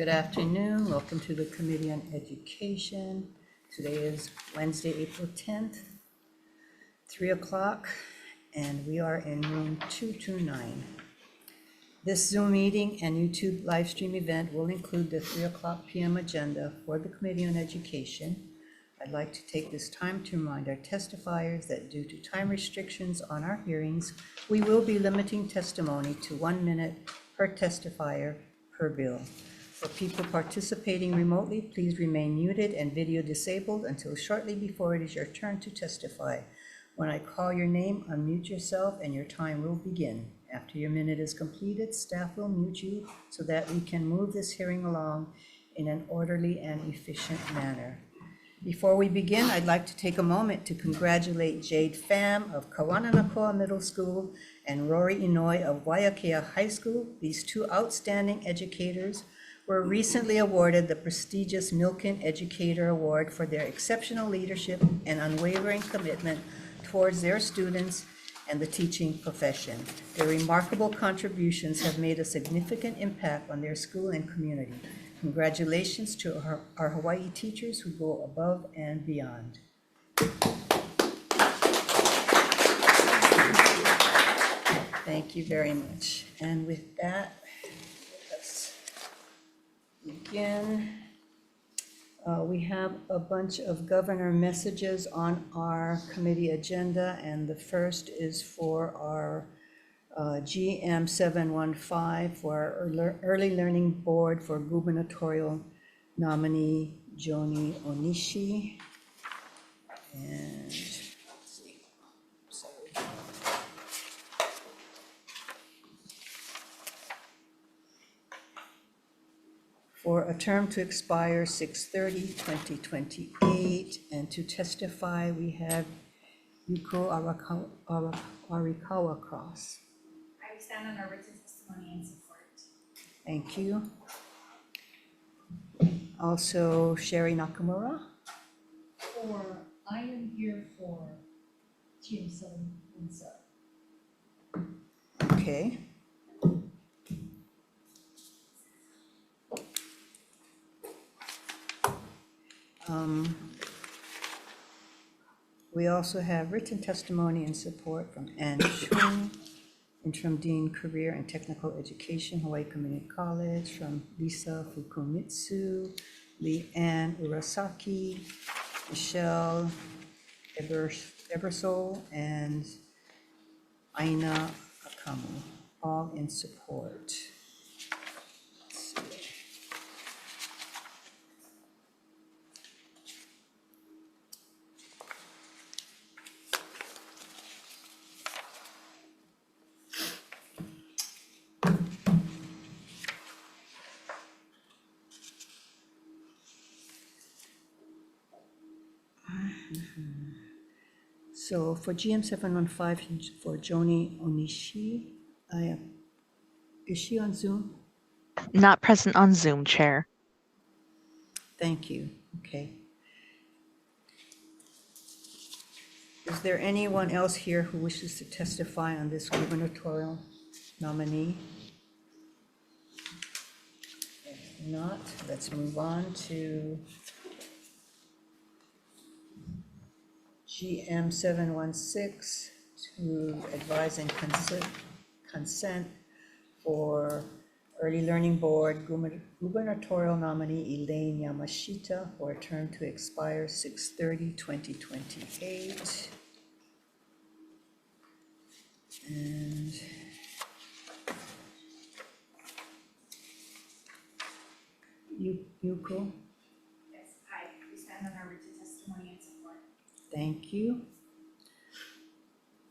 Good afternoon. Welcome to the Committee on Education. Today is Wednesday, April 10th, 3 o'clock, and we are in room 229. This Zoom meeting and YouTube live stream event will include the 3 o'clock p.m. agenda for the Committee on Education. I'd like to take this time to remind our testifiers that due to time restrictions on our hearings, we will be limiting testimony to 1 minute per testifier per bill. For people participating remotely, please remain muted and video disabled until shortly before it is your turn to testify. When I call your name, unmute yourself and your time will begin. After your minute is completed, staff will mute you so that we can move this hearing along in an orderly and efficient manner. Before we begin, I'd like to take a moment to congratulate Jade Pham of Kawananakoa Middle School and Rory Inouye of Waiakea High School. These two outstanding educators were recently awarded the prestigious Milken Educator Award for their exceptional leadership and unwavering commitment towards their students and the teaching profession. Their remarkable contributions have made a significant impact on their school and community. Congratulations to our Hawaii teachers who go above and beyond. Thank you very much. And with that, let's begin. We have a bunch of governor messages on our committee agenda, and the first is for our GM 715 for our Early Learning Board for gubernatorial nominee Joni Onishi. And let's see, sorry. For a term to expire 6/30/2028, and to testify we have Yuko Arikawa Cross. I stand on our written testimony and support. Thank you. Also, Sherry Nakamura. I am here for GM 717. Okay. We also have written testimony and support from Ann Chung, Interim Dean, Career and Technical Education, Hawaii Community College, from Lisa Fukumitsu, Leanne Urasaki, Michelle Ebersole, and Aina Akamu, all in support. So for GM 715, for Joni Onishi, is she on Zoom? Not present on Zoom, Chair. Thank you. Okay. Is there anyone else here who wishes to testify on this gubernatorial nominee? If not, let's move on to GM 716 to advise and consent for Early Learning Board gubernatorial nominee Elaine Yamashita for a term to expire 6/30/2028. And Yuko? Yes, we stand on our written testimony and support. Thank you.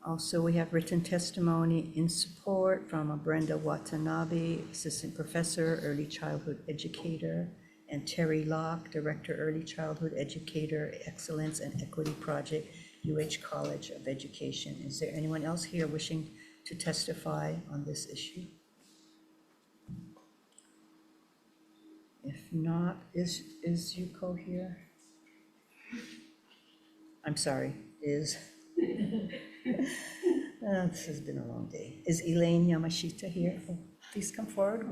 Also, we have written testimony in support from Brenda Watanabe, Assistant Professor, Early Childhood Educator, and Terry Locke, Director, Early Childhood Educator, Excellence and Equity Project, UH College of Education. Is there anyone else here wishing to testify on this issue? If not, is Yuko here? I'm sorry, is. This has been a long day. Is Elaine Yamashita here? Oh, please come forward.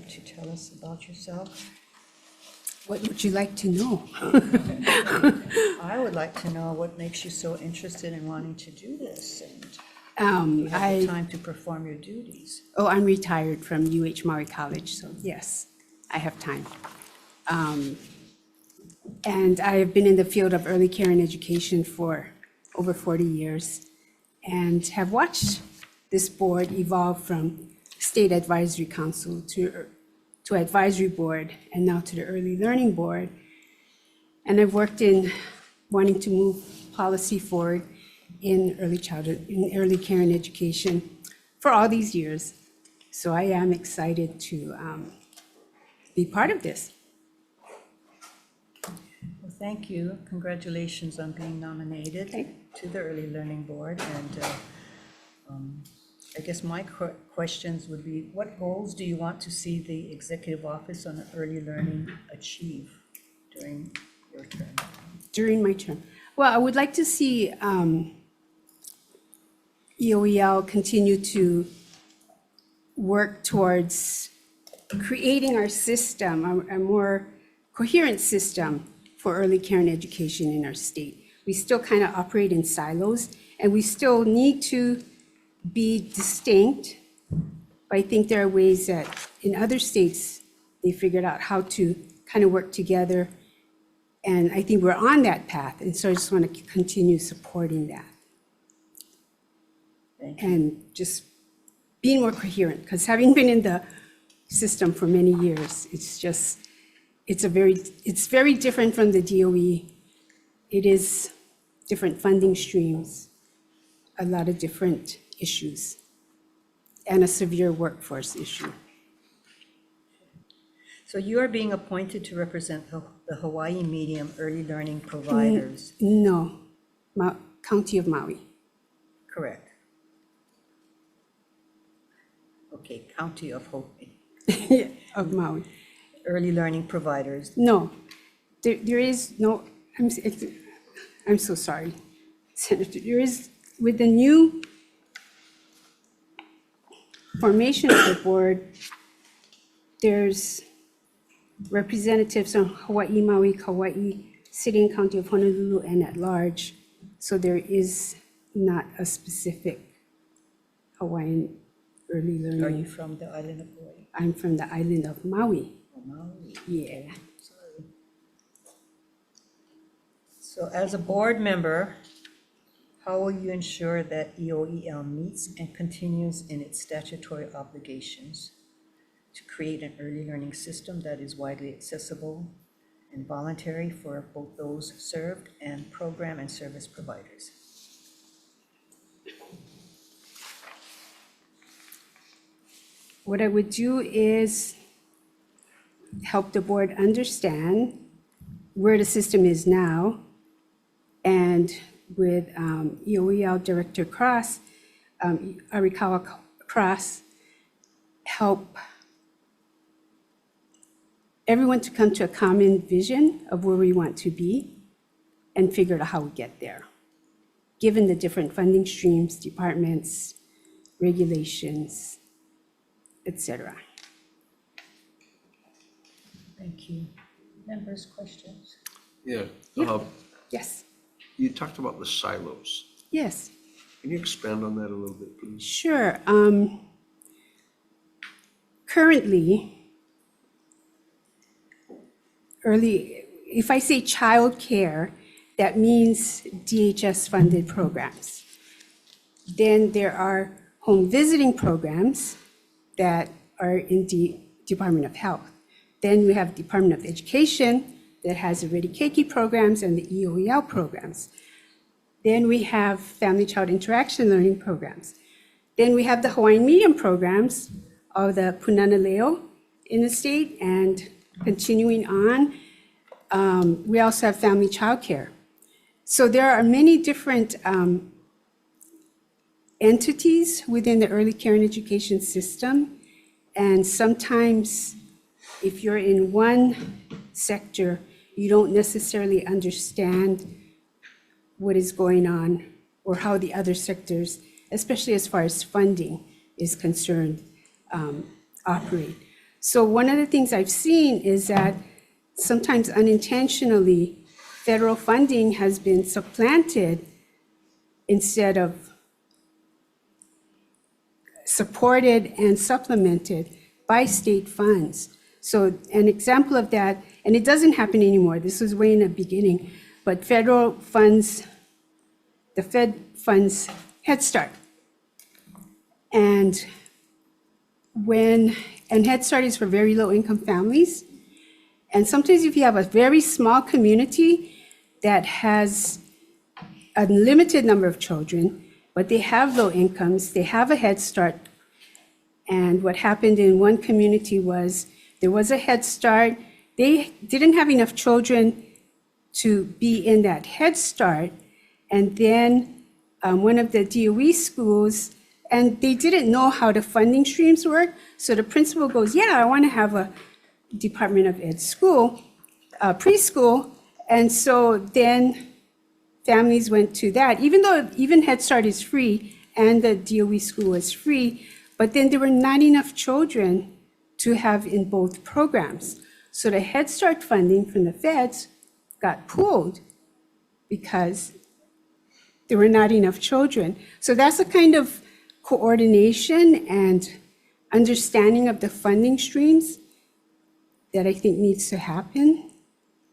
to tell us about yourself? What would you like to know? I would like to know what makes you so interested in wanting to do this and you have the I, time to perform your duties. I'm retired from Maui College, so yes, I have time. And I have been in the field of early care and education for over 40 years and have watched this board evolve from State Advisory Council to Advisory Board and now to the Early Learning Board. And I've worked in wanting to move policy forward in early childhood, in early care and education for all these years. So I am excited to be part of this. Well, thank you. Congratulations on being nominated to the Early Learning Board. And I guess my questions would be, what goals do you want to see the Executive Office on Early Learning achieve during your term? During my term. Well, I would like to see EOEL continue to work towards creating our system, a more coherent system for early care and education in our state. We still kind of operate in silos, and we still need to be distinct. But I think there are ways that in other states, they figured out how to kind of work together. And I think we're on that path. And so I just want to continue supporting that. Thank you. And just being more coherent, because having been in the system for many years, it's very different from the DOE. It is different funding streams, a lot of different issues, and a severe workforce issue. So you are being appointed to represent the Hawaii medium early learning providers, No, County of Maui. correct? Okay, County of Hawaii, Of Maui. early learning providers. No, there is no, I'm so sorry, Senator. There is, with the new formation of the board, there's representatives from Hawaii, Maui, Kauai, City and County of Honolulu, and at large. So there is not a specific Hawaiian early Are you learning. from the island of Hawaii? I'm from the island of Maui. Oh, Maui. Yeah. Sorry. So as a board member, how will you ensure that EOEL meets and continues in its statutory obligations to create an early learning system that is widely accessible and voluntary for both those served and program and service providers? What I would do is help the board understand where the system is now, and with EOEL Director Cross, Arikawa Cross, help everyone to come to a common vision of where we want to be and figure out how we get there, given the different funding streams, departments, regulations, etc. Thank you. Members, questions? Yeah, Yeah. uh, Yes, you talked about the silos. yes. Can you expand on that a little bit, please? Sure. Currently, if I say childcare, that means DHS-funded programs. Then there are home visiting programs that are in the Department of Health. Then we have Department of Education that has already keiki programs and the EOEL programs. Then we have family-child interaction learning programs. Then we have the Hawaiian medium programs of the Punana Leo in the state, and continuing on, we also have family childcare. So there are many different entities within the early care and education system, and sometimes if you're in one sector, you don't necessarily understand what is going on or how the other sectors, especially as far as funding is concerned, operate. So one of the things I've seen is that sometimes unintentionally, federal funding has been supplanted instead of supported and supplemented by state funds. So an example of that, and it doesn't happen anymore, this was way in the beginning, but federal funds, the Fed funds Head Start. And Head Start is for very low income families. And sometimes if you have a very small community that has a limited number of children, but they have low incomes, they have a Head Start. And what happened in one community was there was a Head Start. They didn't have enough children to be in that Head Start. And then one of the DOE schools, and they didn't know how the funding streams work. So the principal goes, yeah, I want to have a Department of Ed school, preschool. And so then families went to that, even though even Head Start is free and the DOE school is free, but then there were not enough children to have in both programs. So the Head Start funding from the feds got pulled because there were not enough children. So that's a kind of coordination and understanding of the funding streams that I think needs to happen.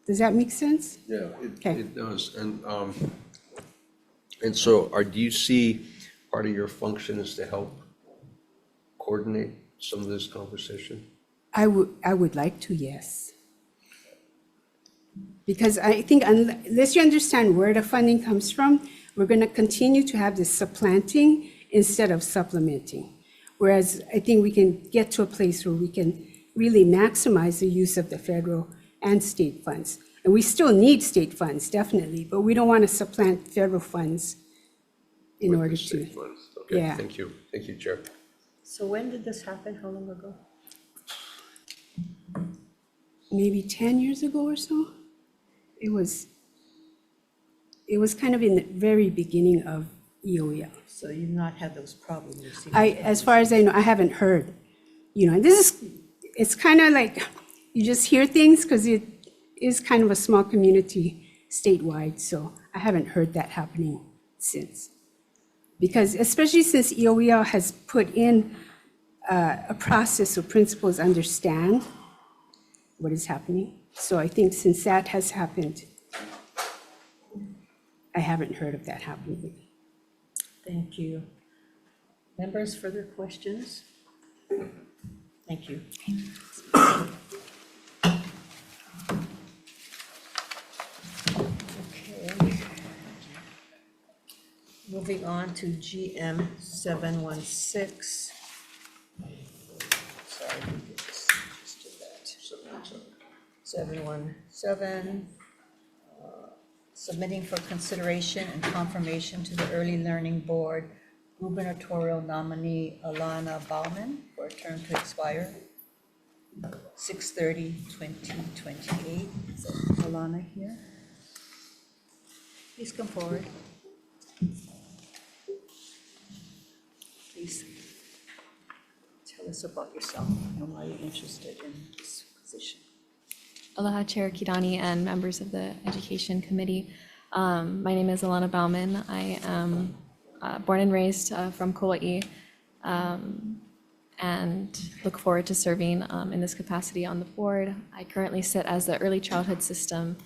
Does that make sense? Yeah, Okay. it does. And so do you see part of your function is to help coordinate some of this conversation? I would like to, yes. Because I think unless you understand where the funding comes from, we're going to continue to have this supplanting instead of supplementing. Whereas I think we can get to a place where we can really maximize the use of the federal and state funds. And we still need state funds, definitely, but we don't want to supplant federal funds in With order the to. state funds? Okay, Yeah. thank you. Thank you, Chair. So when did this happen? How long ago? Maybe 10 years ago or so. It was kind of in the very beginning of EOEL. So you've not had those problems you've seen? As far as I know, I haven't heard, and it's kind of like, you just hear things because it is kind of a small community statewide, so I haven't heard that happening since. Because especially since EOEL has put in a process so principals understand what is happening. So I think since that has happened, I haven't heard of that happening. Thank you. Members, further questions? Thank you. Okay. Moving on to GM 716. Sorry, just did that. 717. Submitting for consideration and confirmation to the Early Learning Board gubernatorial nominee Alana Bauman for a term to expire 6/30/2028. Is Alana here? Please come forward. Please tell us about yourself and why you're interested in this position. Aloha Chair Kidani and members of the Education Committee. My name is Alana Bauman. I am born and raised from Kauai and look forward to serving in this capacity on the board. I currently sit as the Early Childhood System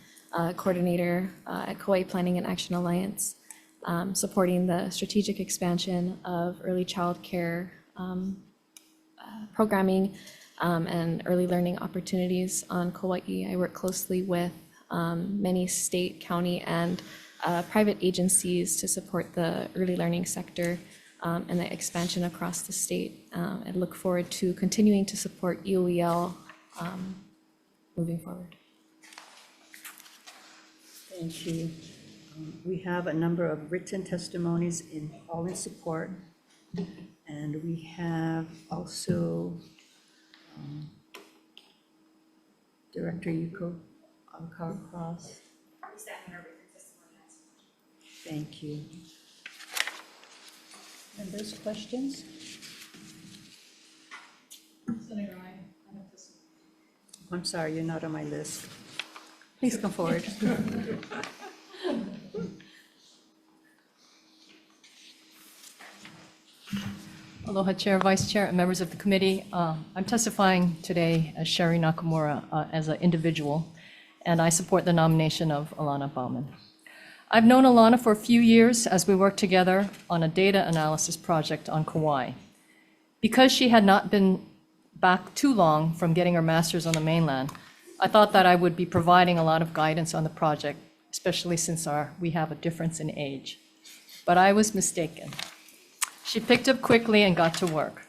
Coordinator at Kauai Planning and Action Alliance, supporting the strategic expansion of early child care programming and early learning opportunities on Kauai. I work closely with many state, county, and private agencies to support the early learning sector and the expansion across the state. I look forward to continuing to support EOEL moving forward. Thank you. We have a number of written testimonies all in support. And we have also Director Yuko Alcar-Cross. We stand on our written testimony. Thank you. Members, questions? Senator, I have to I'm sorry, you're not on my list. Please come forward. Aloha Chair, Vice Chair, and members of the committee. I'm testifying today as Sherry Nakamura as an individual, and I support the nomination of Alana Bauman. I've known Alana for a few years as we worked together on a data analysis project on Kauai. Because she had not been back too long from getting her master's on the mainland, I thought that I would be providing a lot of guidance on the project, especially since we have a difference in age. But I was mistaken. She picked up quickly and got to work.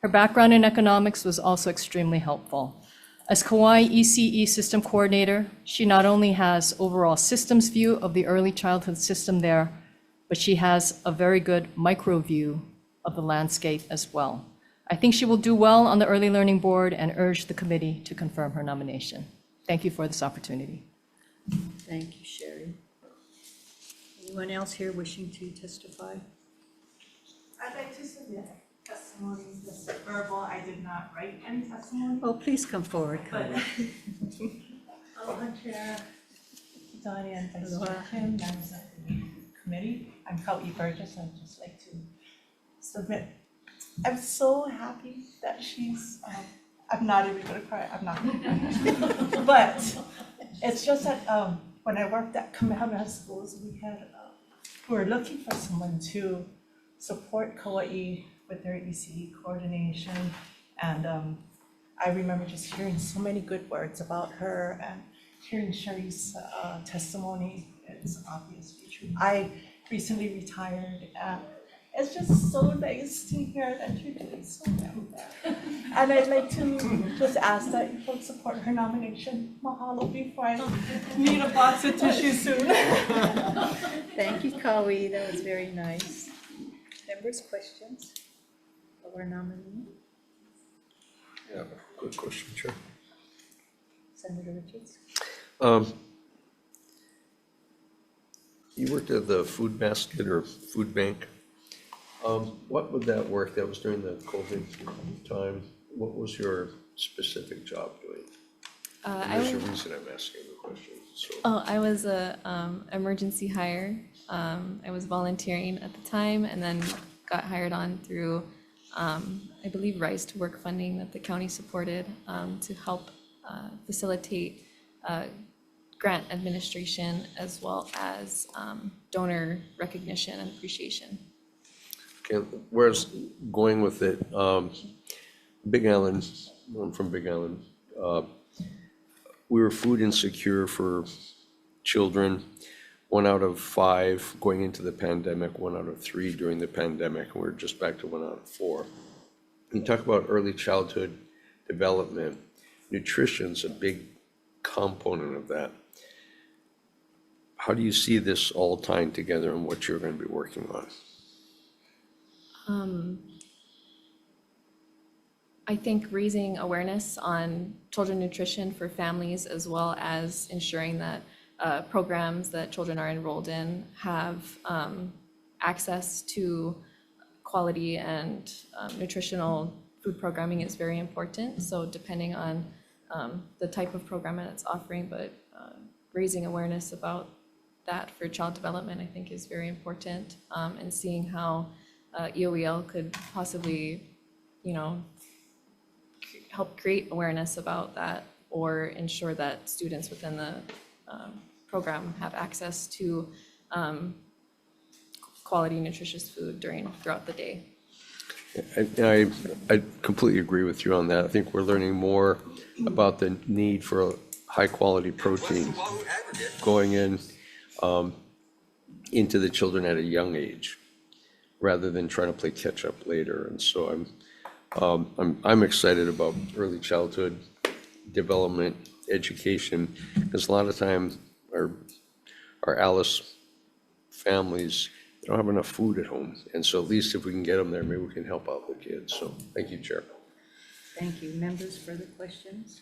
Her background in economics was also extremely helpful. As Kauai ECE system coordinator, she not only has overall systems view of the early childhood system there, but she has a very good micro view of the landscape as well. I think she will do well on the Early Learning Board and urge the committee to confirm her nomination. Thank you for this opportunity. Thank you, Sherry. Anyone else here wishing to testify? I'd like to submit testimony, just verbal. I did not write any testimony. Oh, please come forward, But Connie. Aloha Chair, Donnie and Vice Aloha. Chair Kim, members of the committee. I'm Hawai'i Burgess. I'd just like to submit. I'm so happy that she's, I'm not even gonna cry, I'm not gonna cry. But it's just that when I worked at Kamehameha Schools, we were looking for someone to support Kauai with their ECE coordination. And I remember just hearing so many good words about her and hearing Sherry's testimony. It's obviously true. I recently retired and it's just so nice to hear that you're doing so well. And I'd like to just ask that you folks support her nomination. Mahalo before I need a box of tissue soon. Thank you, Kawi. That was very nice. Members, questions of our nominee? Yeah, good question, Chair. Senator Richards? You worked at the food basket or food bank. What would that work? That was during the COVID time. What was your specific job doing? There's a reason I'm asking the question, so. I was a emergency hire. I was volunteering at the time and then got hired on through, I believe, Rise to Work funding that the county supported to help facilitate grant administration as well as donor recognition and appreciation. Okay, whereas going with it, Big Island, I'm from Big Island, we were food insecure for children. 1 out of 5 going into the pandemic, 1 out of 3 during the pandemic. We're just back to 1 out of 4. You talk about early childhood development. Nutrition's a big component of that. How do you see this all tying together and what you're going to be working on? I think raising awareness on children nutrition for families as well as ensuring that programs that children are enrolled in have access to quality and nutritional food programming is very important. So depending on the type of program that it's offering, but raising awareness about that for child development, I think is very important, and seeing how EOEL could possibly, help create awareness about that or ensure that students within the program have access to quality, nutritious food throughout the day. I completely agree with you on that. I think we're learning more about the need for high quality protein going into the children at a young age, rather than trying to play catch up later. And so I'm excited about early childhood development, education, because a lot of times our Alice families, they don't have enough food at home. And so at least if we can get them there, maybe we can help out the kids. So thank you, Chair. Thank you. Members, further questions?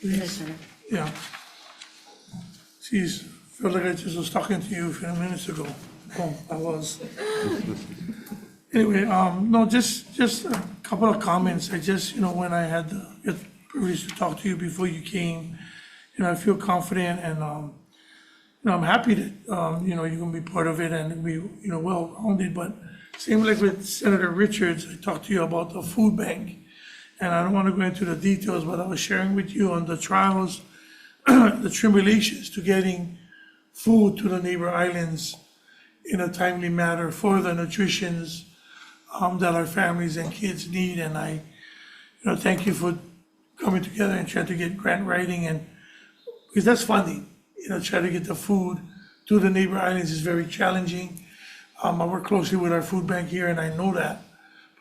Yes, Senator. Yeah. Geez, felt like I just was talking to you a few minutes ago. Oh, I was. Anyway, no, just a couple of comments. I just, when I had the privilege to talk to you before you came, I feel confident and, I'm happy that, you're gonna be part of it and be, well-rounded, but same like with Senator Richards, I talked to you about the food bank. And I don't want to go into the details, but I was sharing with you on the trials, the tribulations to getting food to the neighbor islands in a timely manner for the nutritions that our families and kids need. And I, thank you for coming together and trying to get grant writing and, because that's funding, try to get the food to the neighbor islands is very challenging. I work closely with our food bank here and I know that.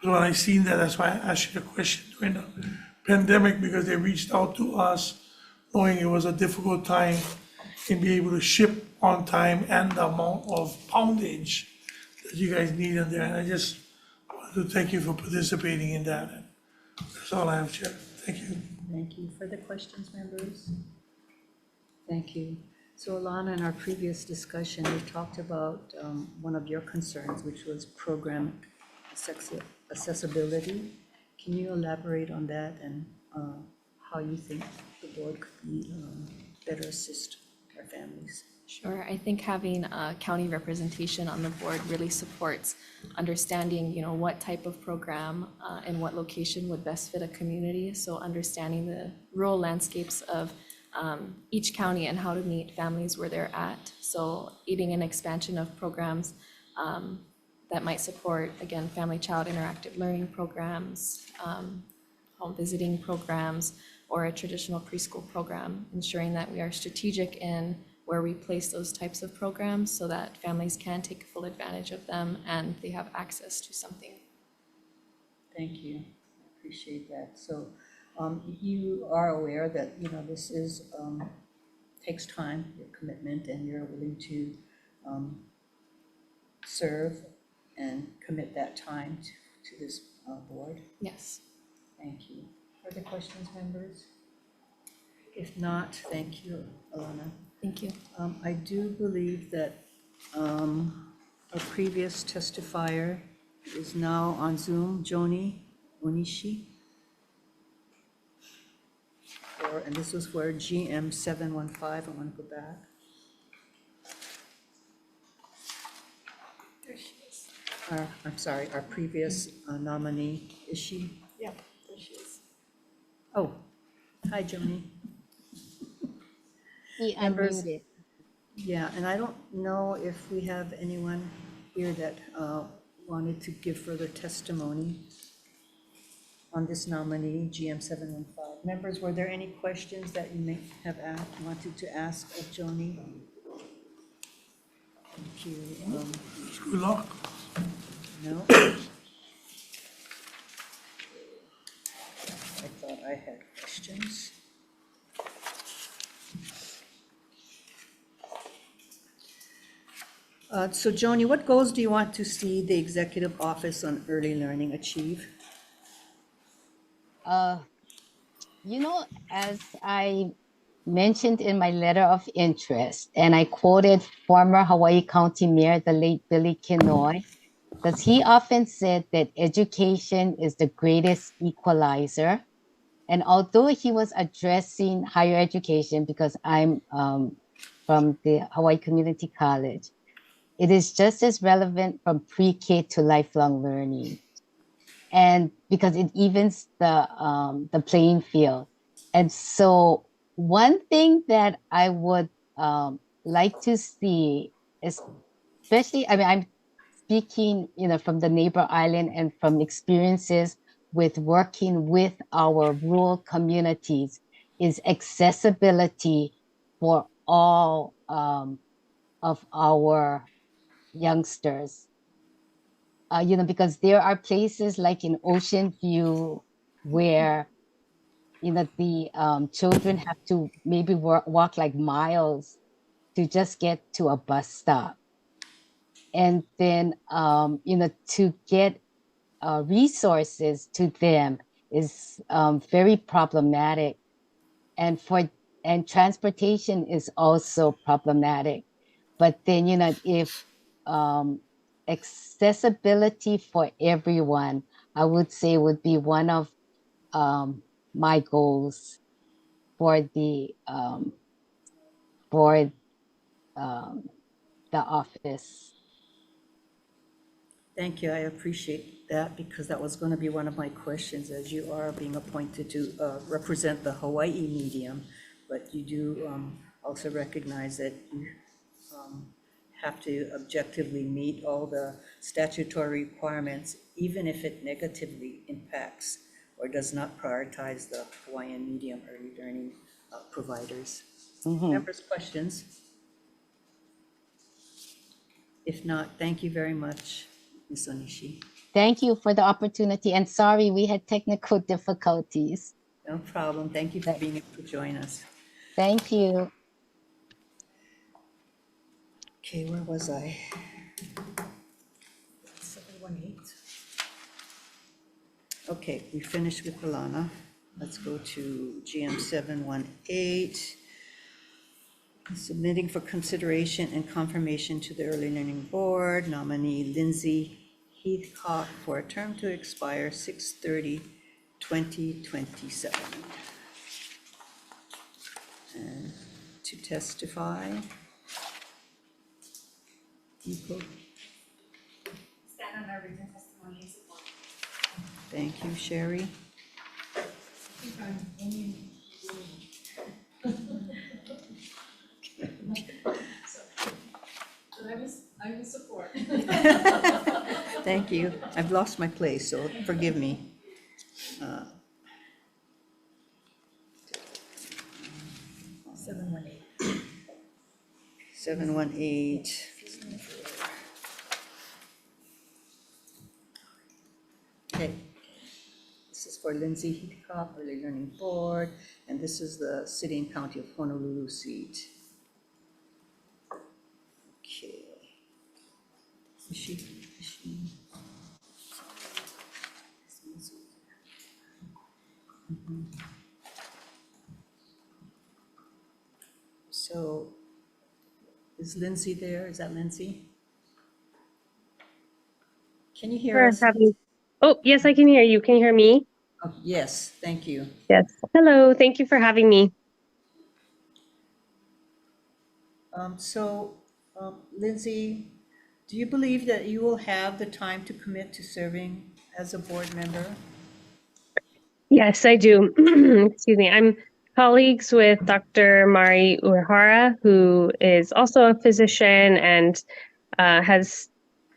But when I seen that, that's why I asked you the question during the pandemic, because they reached out to us knowing it was a difficult time and be able to ship on time and the amount of poundage that you guys need in there. And I just wanted to thank you for participating in that. And that's all I have, Chair. Thank you. Thank you. Further questions, members? Thank you. So Alana, in our previous discussion, we talked about one of your concerns, which was program accessibility. Can you elaborate on that and how you think the board could be better assist our families? Sure. I think having a county representation on the board really supports understanding, what type of program and what location would best fit a community. So understanding the rural landscapes of each county and how to meet families where they're at. So aiding an expansion of programs that might support, again, family-child interactive learning programs, home visiting programs, or a traditional preschool program, ensuring that we are strategic in where we place those types of programs so that families can take full advantage of them and they have access to something. Thank you. I appreciate that. So you are aware that, this is, takes time, your commitment, and you're willing to serve and commit that time to this board. Yes. Thank you. Further questions, members? If not, thank you, Alana. Thank you. I do believe that a previous testifier is now on Zoom, Joni Onishi. And this was for GM 715. I want to go back. There she is. I'm sorry, our previous nominee, is she? Yep, there she is. Oh, hi, Joni. He Members? unmuted. Yeah, and I don't know if we have anyone here that wanted to give further testimony on this nominee, GM 715. Members, were there any questions that you may have wanted to ask of Joni? Thank you. Good luck. No? I thought I had questions. So Joni, what goals do you want to see the Executive Office on Early Learning achieve? As I mentioned in my letter of interest, and I quoted former Hawaii County Mayor, the late Billy Kinoy, because he often said that education is the greatest equalizer. And although he was addressing higher education, because I'm from the Hawaii Community College, it is just as relevant from pre-K to lifelong learning. And because it evens the playing field. And so one thing that I would like to see is, especially, I'm speaking, from the neighbor island and from experiences with working with our rural communities, is accessibility for all of our youngsters. Because there are places like in Ocean View where, the children have to maybe walk like miles to just get to a bus stop. And then, to get resources to them is very problematic. And transportation is also problematic. But then, if accessibility for everyone, I would say would be one of my goals for for um, the office. Thank you, I appreciate that, because that was going to be one of my questions, as you are being appointed to represent the Hawaii medium, but you do also recognize that you have to objectively meet all the statutory requirements, even if it negatively impacts or does not prioritize the Hawaiian medium early learning providers. Members, questions? If not, thank you very much, Ms. Onishi. Thank you for the opportunity, and sorry we had technical difficulties. No problem. Thank you for being able to join us. Thank you. Okay, where was I? 718. Okay, we finished with Alana. Let's go to GM 718. Submitting for consideration and confirmation to the Early Learning Board, nominee Lindsay Heathcock for a term to expire 6/30/2027. And to testify, Stand on our written testimony and support. Thank you, Sherry. I will support. Thank you. I've lost my place, so forgive me. 718. 718. Okay. This is for Lindsay Heathcock, Early Learning Board, and this is the City and County of Honolulu seat. Okay. Is she? So, is Lindsay there? Is that Lindsay? Can you hear us? Oh, yes, I can hear you. Can you hear me? Oh, yes, thank you. Yes. Hello, thank you for having me. Lindsay, do you believe that you will have the time to commit to serving as a board member? Yes, I do. Excuse me. I'm colleagues with Dr. Mari Uehara, who is also a physician and has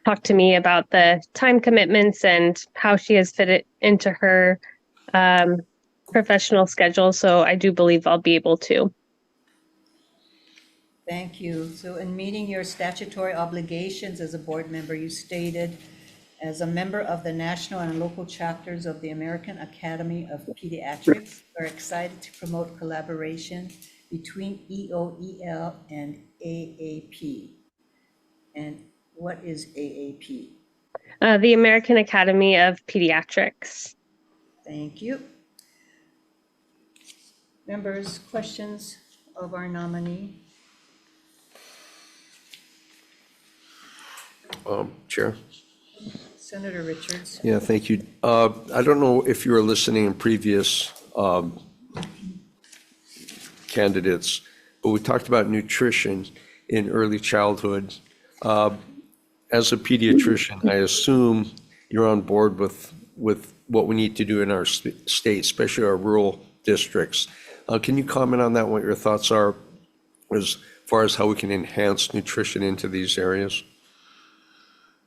talked to me about the time commitments and how she has fit it into her professional schedule. So I do believe I'll be able to. Thank you. So in meeting your statutory obligations as a board member, you stated, as a member of the national and local chapters of the American Academy of Pediatrics, we're excited to promote collaboration between EOEL and AAP. And what is AAP? The American Academy of Pediatrics. Thank you. Members, questions of our nominee? Chair? Senator Richards. Yeah, thank you. I don't know if you were listening in previous candidates, but we talked about nutrition in early childhood. As a pediatrician, I assume you're on board with what we need to do in our state, especially our rural districts. Can you comment on that, what your thoughts are as far as how we can enhance nutrition into these areas?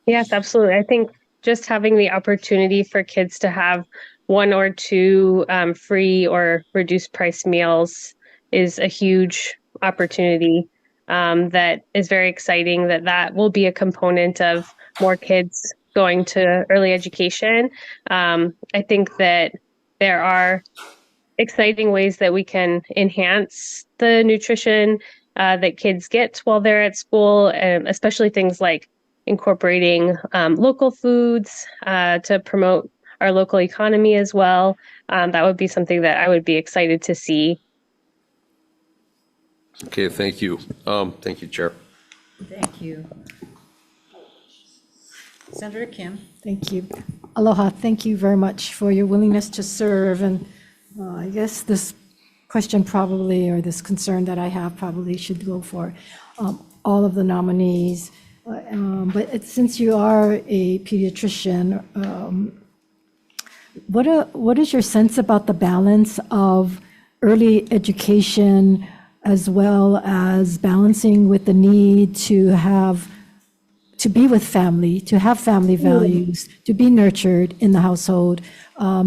Yes, absolutely. I think just having the opportunity for kids to have 1 or 2 free or reduced price meals is a huge opportunity that is very exciting, that will be a component of more kids going to early education. I think that there are exciting ways that we can enhance the nutrition that kids get while they're at school, especially things like incorporating local foods to promote our local economy as well. That would be something that I would be excited to see. Okay, thank you. Thank you, Chair. Thank you. Senator Kim. Thank you. Aloha, thank you very much for your willingness to serve. And I guess this question probably, or this concern that I have probably should go for all of the nominees. But since you are a pediatrician, what is your sense about the balance of early education as well as balancing with the need to be with family, to have family values, to be nurtured in the household? I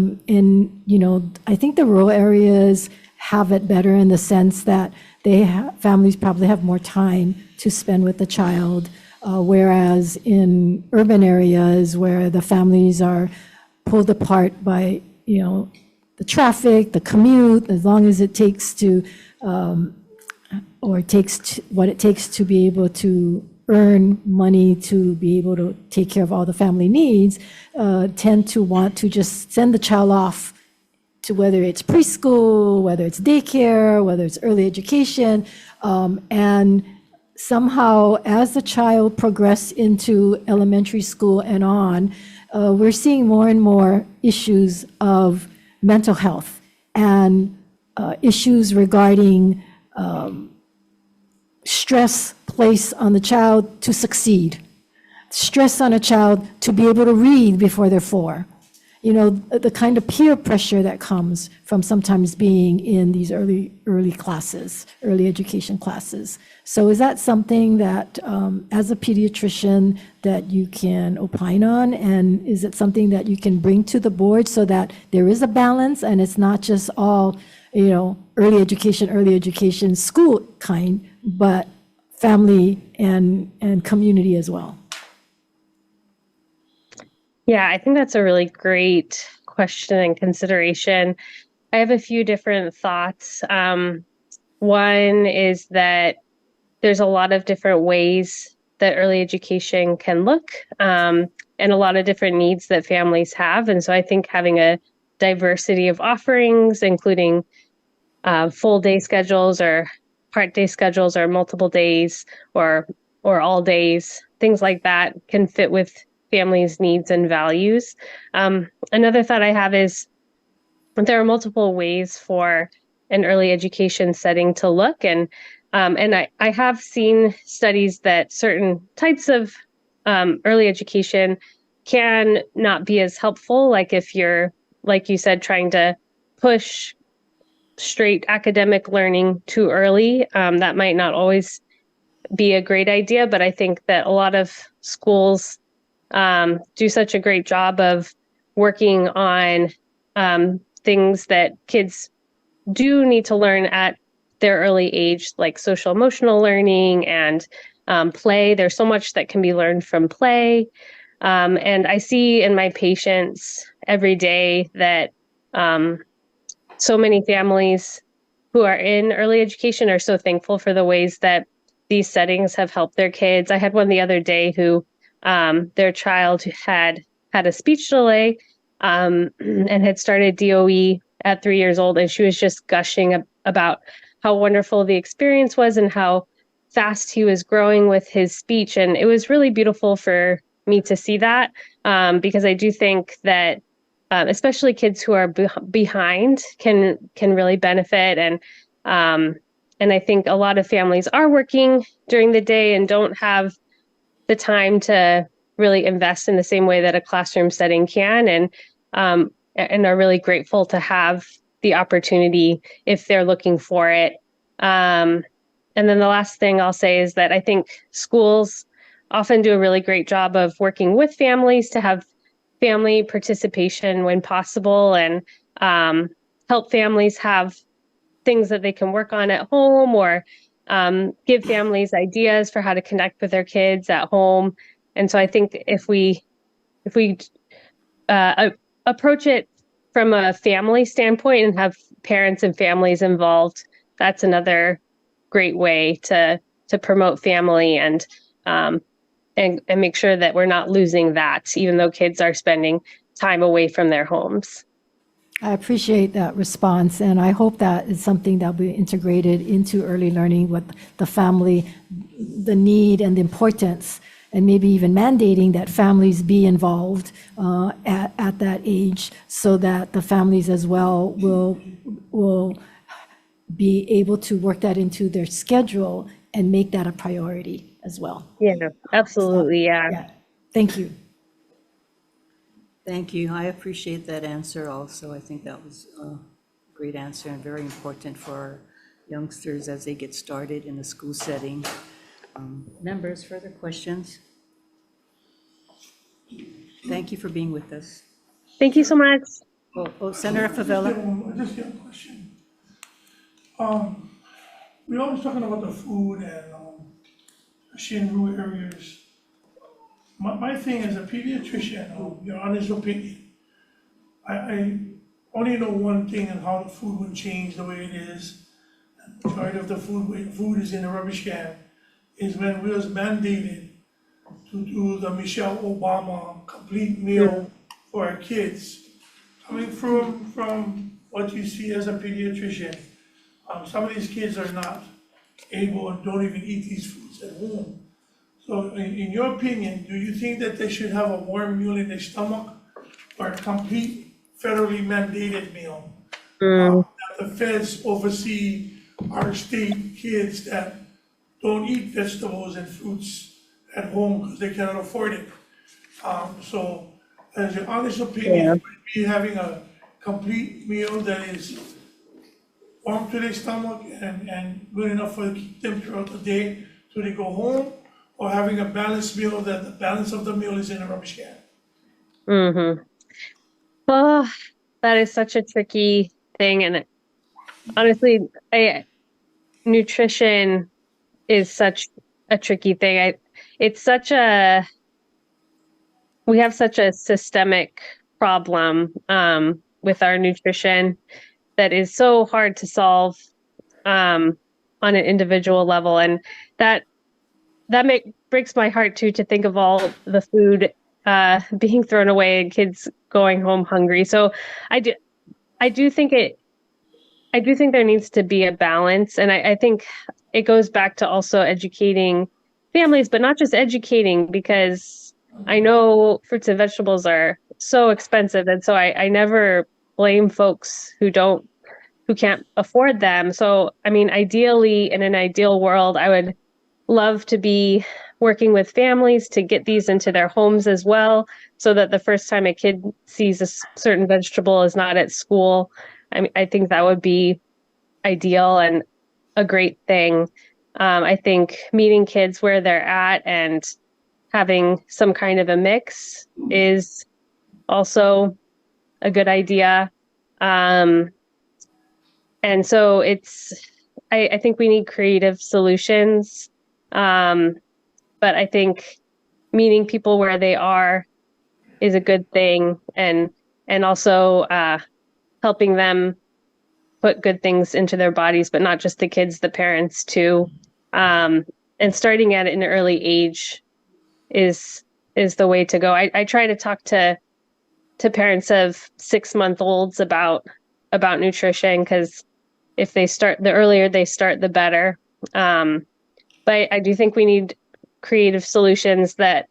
think the rural areas have it better in the sense that families probably have more time to spend with the child, whereas in urban areas where the families are pulled apart by, the traffic, the commute, as long as it takes what it takes to be able to earn money to be able to take care of all the family needs, tend to want to just send the child off to whether it's preschool, whether it's daycare, whether it's early education. And somehow, as the child progresses into elementary school and on, we're seeing more and more issues of mental health and issues regarding stress placed on the child to succeed, stress on a child to be able to read before they're 4. The kind of peer pressure that comes from sometimes being in these early classes, early education classes. So is that something that, as a pediatrician, that you can opine on? And is it something that you can bring to the board so that there is a balance and it's not just all, early education, school kind, but family and community as well? Yeah, I think that's a really great question and consideration. I have a few different thoughts. One is that there's a lot of different ways that early education can look, and a lot of different needs that families have. And so I think having a diversity of offerings, including full day schedules or part day schedules or multiple days or all days, things like that can fit with families' needs and values. Another thought I have is there are multiple ways for an early education setting to look. And I have seen studies that certain types of early education can not be as helpful. Like if you're, like you said, trying to push straight academic learning too early, that might not always be a great idea. But I think that a lot of schools do such a great job of working on things that kids do need to learn at their early age, like social emotional learning and play. There's so much that can be learned from play. And I see in my patients every day that so many families who are in early education are so thankful for the ways that these settings have helped their kids. I had one the other day who their child had a speech delay and had started DOE at 3 years old, and she was just gushing about how wonderful the experience was and how fast he was growing with his speech. And it was really beautiful for me to see that, because I do think that especially kids who are behind can really benefit. And I think a lot of families are working during the day and don't have the time to really invest in the same way that a classroom setting can, and are really grateful to have the opportunity if they're looking for it. And then the last thing I'll say is that I think schools often do a really great job of working with families to have family participation when possible, and help families have things that they can work on at home, or give families ideas for how to connect with their kids at home. And so I think if we approach it from a family standpoint and have parents and families involved, that's another great way to promote family and make sure that we're not losing that, even though kids are spending time away from their homes. I appreciate that response, and I hope that is something that will be integrated into early learning with the family, the need and the importance and maybe even mandating that families be involved at that age, so that the families as well will be able to work that into their schedule and make that a priority as well. Yeah, absolutely. Yeah. Yeah, thank you. Thank you. I appreciate that answer also. I think that was a great answer and very important for our youngsters as they get started in a school setting. Members, further questions? Thank you for being with us. Thank you so much. Senator Favela? I just got a question. We're always talking about the food and, especially in rural areas. My thing as a pediatrician, your honest opinion, I only know one thing on how the food would change the way it is. The majority of the food is in the rubbish can, is when we was mandated to do the Michelle Obama complete meal for our kids. Coming from what you see as a pediatrician, some of these kids are not able and don't even eat these foods at home. So in your opinion, do you think that they should have a warm meal in their stomach or a complete federally mandated meal? That the feds oversee our state kids that don't eat vegetables and fruits at home because they cannot afford it. So as your honest opinion, would be having a complete meal that is warm to their stomach and good enough for keep them throughout the day till they go home, or having a balanced meal that the balance of the meal is in a rubbish can? Oh, that is such a tricky thing. And honestly, nutrition is such a tricky thing. We have such a systemic problem with our nutrition that is so hard to solve on an individual level. And that breaks my heart too, to think of all the food being thrown away and kids going home hungry. So I do think there needs to be a balance. And I think it goes back to also educating families, but not just educating, because I know fruits and vegetables are so expensive. And so I never blame folks who can't afford them. So, I mean, ideally, in an ideal world, I would love to be working with families to get these into their homes as well, so that the first time a kid sees a certain vegetable is not at school. I mean, I think that would be ideal and a great thing. I think meeting kids where they're at and having some kind of a mix is also a good idea. And so I think we need creative solutions. But I think meeting people where they are is a good thing, and also helping them put good things into their bodies, but not just the kids, the parents too. And starting at an early age is the way to go. I try to talk to parents of 6-month-olds about nutrition, because if they start, the earlier they start, the better. But I do think we need creative solutions that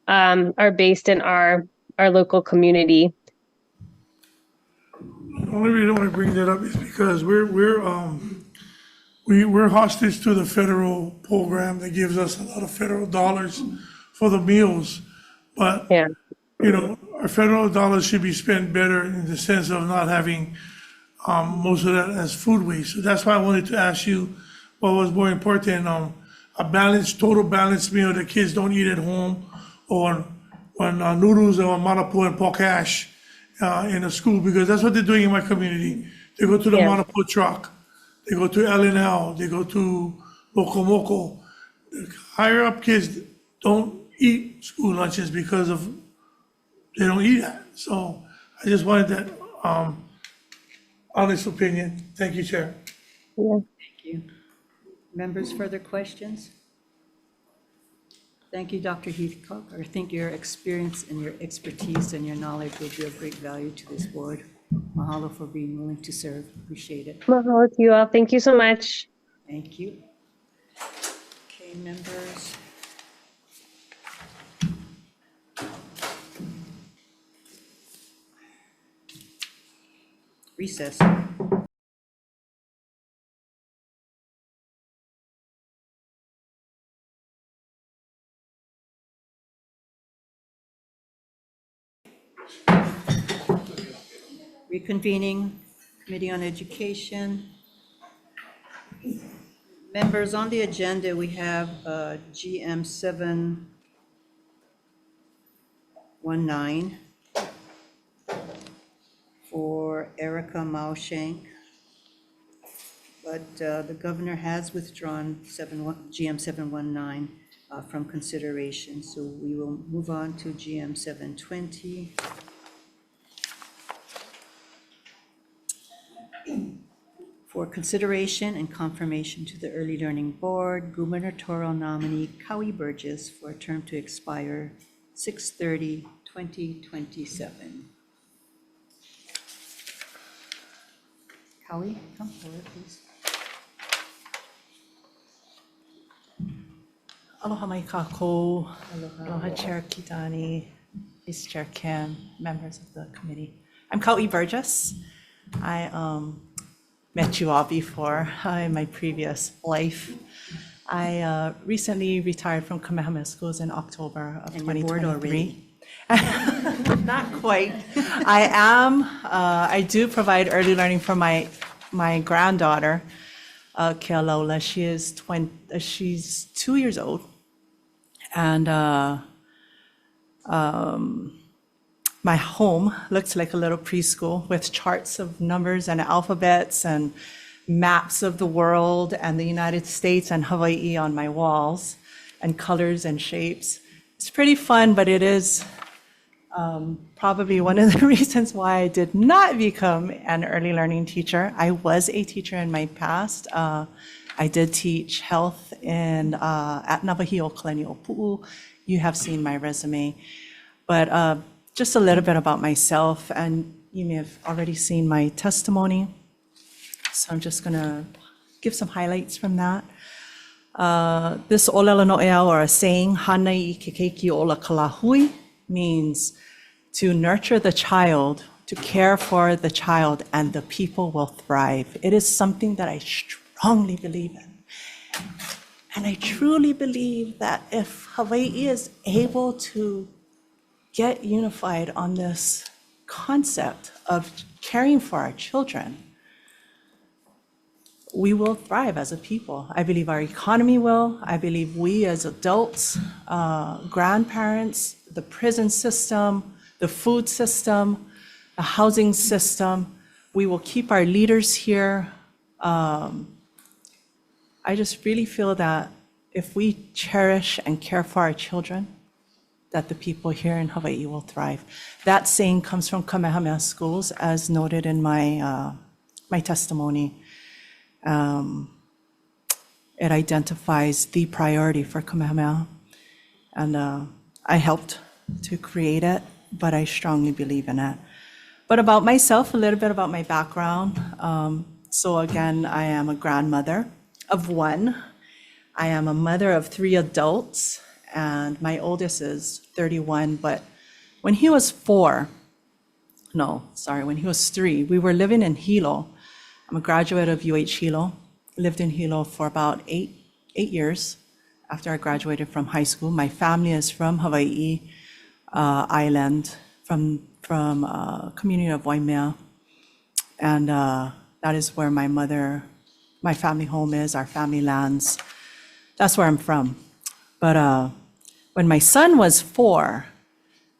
are based in our local community. The only reason why I bring that up is because we're hostage to the federal program that gives us a lot of federal dollars for the meals. But, our federal dollars should be spent better in the sense of not having most of that as food waste. So that's why I wanted to ask you what was more important, a total balanced meal that kids don't eat at home, or when noodles or manapo and pork hash in a school, because that's what they're doing in my community. They go to the manapo truck, they go to L&L, they go to Loco Moco. The higher up kids don't eat school lunches because they don't eat that. So I just wanted that honest opinion. Thank you, Chair. Thank you. Members, further questions? Thank you, Dr. Heathcock. I think your experience and your expertise and your knowledge will be of great value to this board. Mahalo for being willing to serve. Appreciate it. Mahalo to you all. Thank you so much. Thank you. Okay, members. recess. Reconvening Committee on Education. Members, on the agenda, we have GM 719 for Erica Maushank. But the governor has withdrawn GM 719 from consideration, so we will move on to GM 720. For consideration and confirmation to the Early Learning Board, gubernatorial nominee Hawai'i Burgess for a term to expire 6/30/2027. Hawai'i, come forward, please. Aloha mai kākou, aloha Chair Kitani, Vice Chair Kim, members of the committee. I'm Hawai'i Burgess. I met you all before in my previous life. I recently retired from Kamehameha Schools in October of And you're bored 2023. Not quite. I do provide early learning for my granddaughter, Kealola. She's 2 years old. And my home looks like a little preschool with charts of numbers and alphabets and maps of the world and the United States and Hawaii on my walls, and colors and shapes. It's pretty fun, but it is probably one of the reasons why I did not become an early learning teacher. I was a teacher in my past. I did teach health at Navahio Kalani Pu'u. You have seen my resume. But just a little bit about myself, and you may have already seen my testimony. So I'm just gonna give some highlights from that. This olelo no'ea, or a saying, hana I ke keiki ola kalahui, means to nurture the child, to care for the child, and the people will thrive. It is something that I strongly believe in. And I truly believe that if Hawaii is able to get unified on this concept of caring for our children, we will thrive as a people. I believe our economy will. I believe we as adults, grandparents, the prison system, the food system, the housing system, we will keep our leaders here. I just really feel that if we cherish and care for our children, that the people here in Hawaii will thrive. That saying comes from Kamehameha Schools, as noted in my testimony. It identifies the priority for Kamehameha, and I helped to create it, but I strongly believe in it. But about myself, a little bit about my background. So again, I am a grandmother of one. I am a mother of 3 adults, and my oldest is 31, but when he was 3, we were living in Hilo. I'm a graduate of UH Hilo, lived in Hilo for about 8 years after I graduated from high school. My family is from Hawaii Island, from community of Waimea, and that is where my family home is, our family lands. That's where I'm from. But when my son was 4,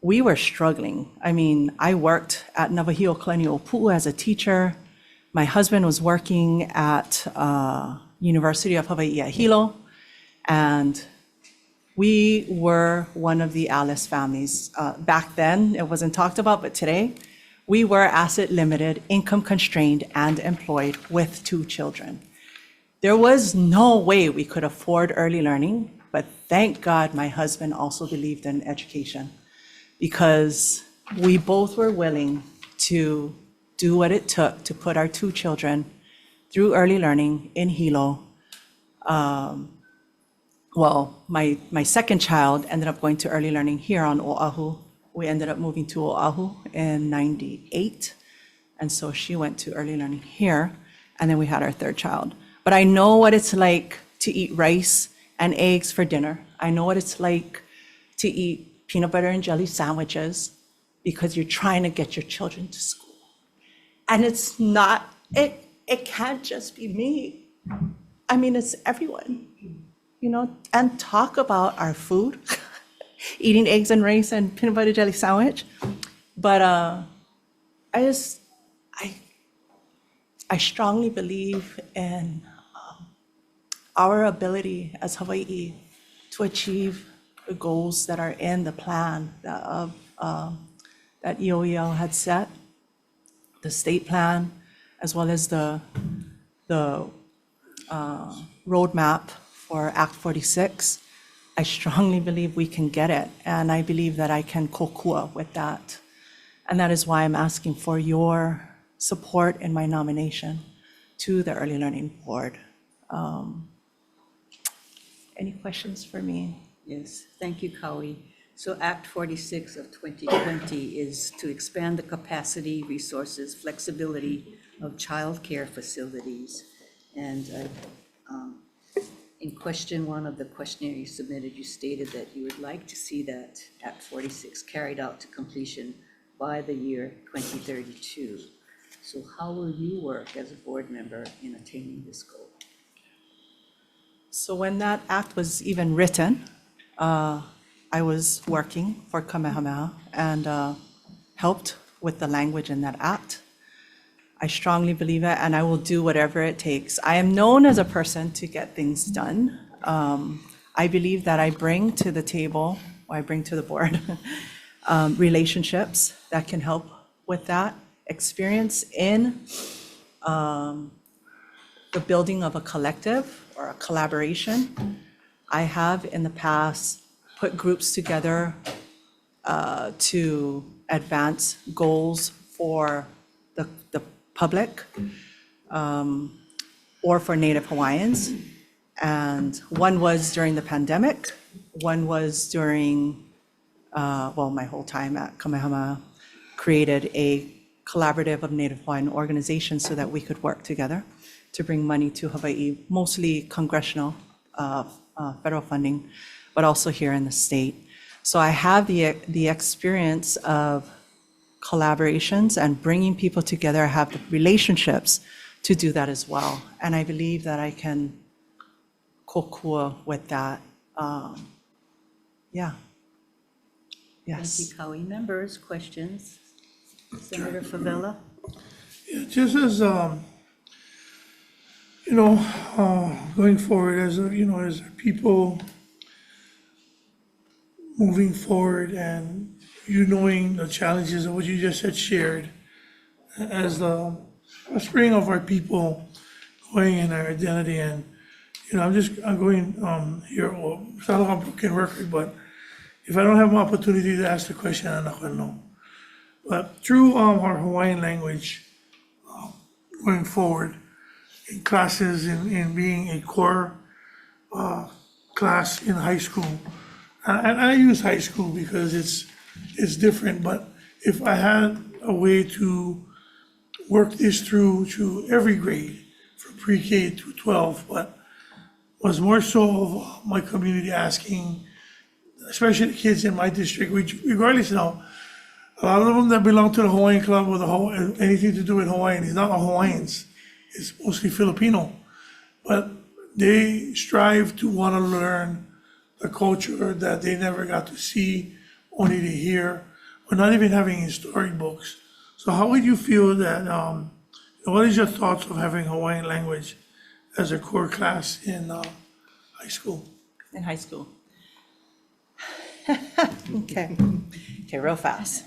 we were struggling. I mean, I worked at Navahio Kalani Pu'u as a teacher. My husband was working at University of Hawaii at Hilo, and we were one of the Alice families. Back then, it wasn't talked about, but today, we were asset limited, income constrained, and employed with 2 children. There was no way we could afford early learning, but thank God my husband also believed in education, because we both were willing to do what it took to put our 2 children through early learning in Hilo. My second child ended up going to early learning here on Oahu. We ended up moving to Oahu in '98, And so she went to early learning here, and then we had our third child. But I know what it's like to eat rice and eggs for dinner. I know what it's like to eat peanut butter and jelly sandwiches because you're trying to get your children to school. And it's not, it can't just be me. I mean, it's everyone, you know, and talk about our food, eating eggs and rice and peanut butter jelly sandwich. But I strongly believe in our ability as Hawaii to achieve the goals that are in the plan that EOEL had set, the state plan, as well as the roadmap for Act 46. I strongly believe we can get it, and I believe that I can kokua with that. And that is why I'm asking for your support in my nomination to the Early Learning Board. Any questions for me? Yes, thank you, Kaui. So Act 46 of 2020 is to expand the capacity, resources, flexibility of childcare facilities. And in question one of the questionnaire you submitted, you stated that you would like to see that Act 46 carried out to completion by the year 2032. So how will you work as a board member in attaining this goal? So when that act was even written, I was working for Kamehameha and helped with the language in that act. I strongly believe it, and I will do whatever it takes. I am known as a person to get things done. I believe that I bring to the table, or I bring to the board, relationships that can help with that, experience in the building of a collective or a collaboration. I have in the past put groups together to advance goals for the public or for Native Hawaiians. And one was during the pandemic, one was during, my whole time at Kamehameha, created a collaborative of Native Hawaiian organizations so that we could work together to bring money to Hawaii, mostly congressional federal funding, but also here in the state. So I have the experience of collaborations and bringing people together. I have the relationships to do that as well. And I believe that I can kokua with that. Yeah. Yes. Thank you, Kaui. Members, questions? Senator Favela? Yeah, just as, going forward as, as people moving forward and you knowing the challenges of what you just had shared as the spring of our people going in our identity. And, I'm going here, it's not like a broken record, but if I don't have an opportunity to ask the question, I'm not going to know. But through our Hawaiian language going forward in classes, in being a core class in high school, and I use high school because it's different, but if I had a way to work this through to every grade, from pre-K to 12, but was more so of my community asking, especially the kids in my district, which regardless now, a lot of them that belong to the Hawaiian Club or anything to do with Hawaiian, it's not all Hawaiians, it's mostly Filipino. But they strive to want to learn the culture that they never got to see, only to hear, or not even having historic books. So how would you feel that, what is your thoughts of having Hawaiian language as a core class in high school? In high school. Okay, real fast.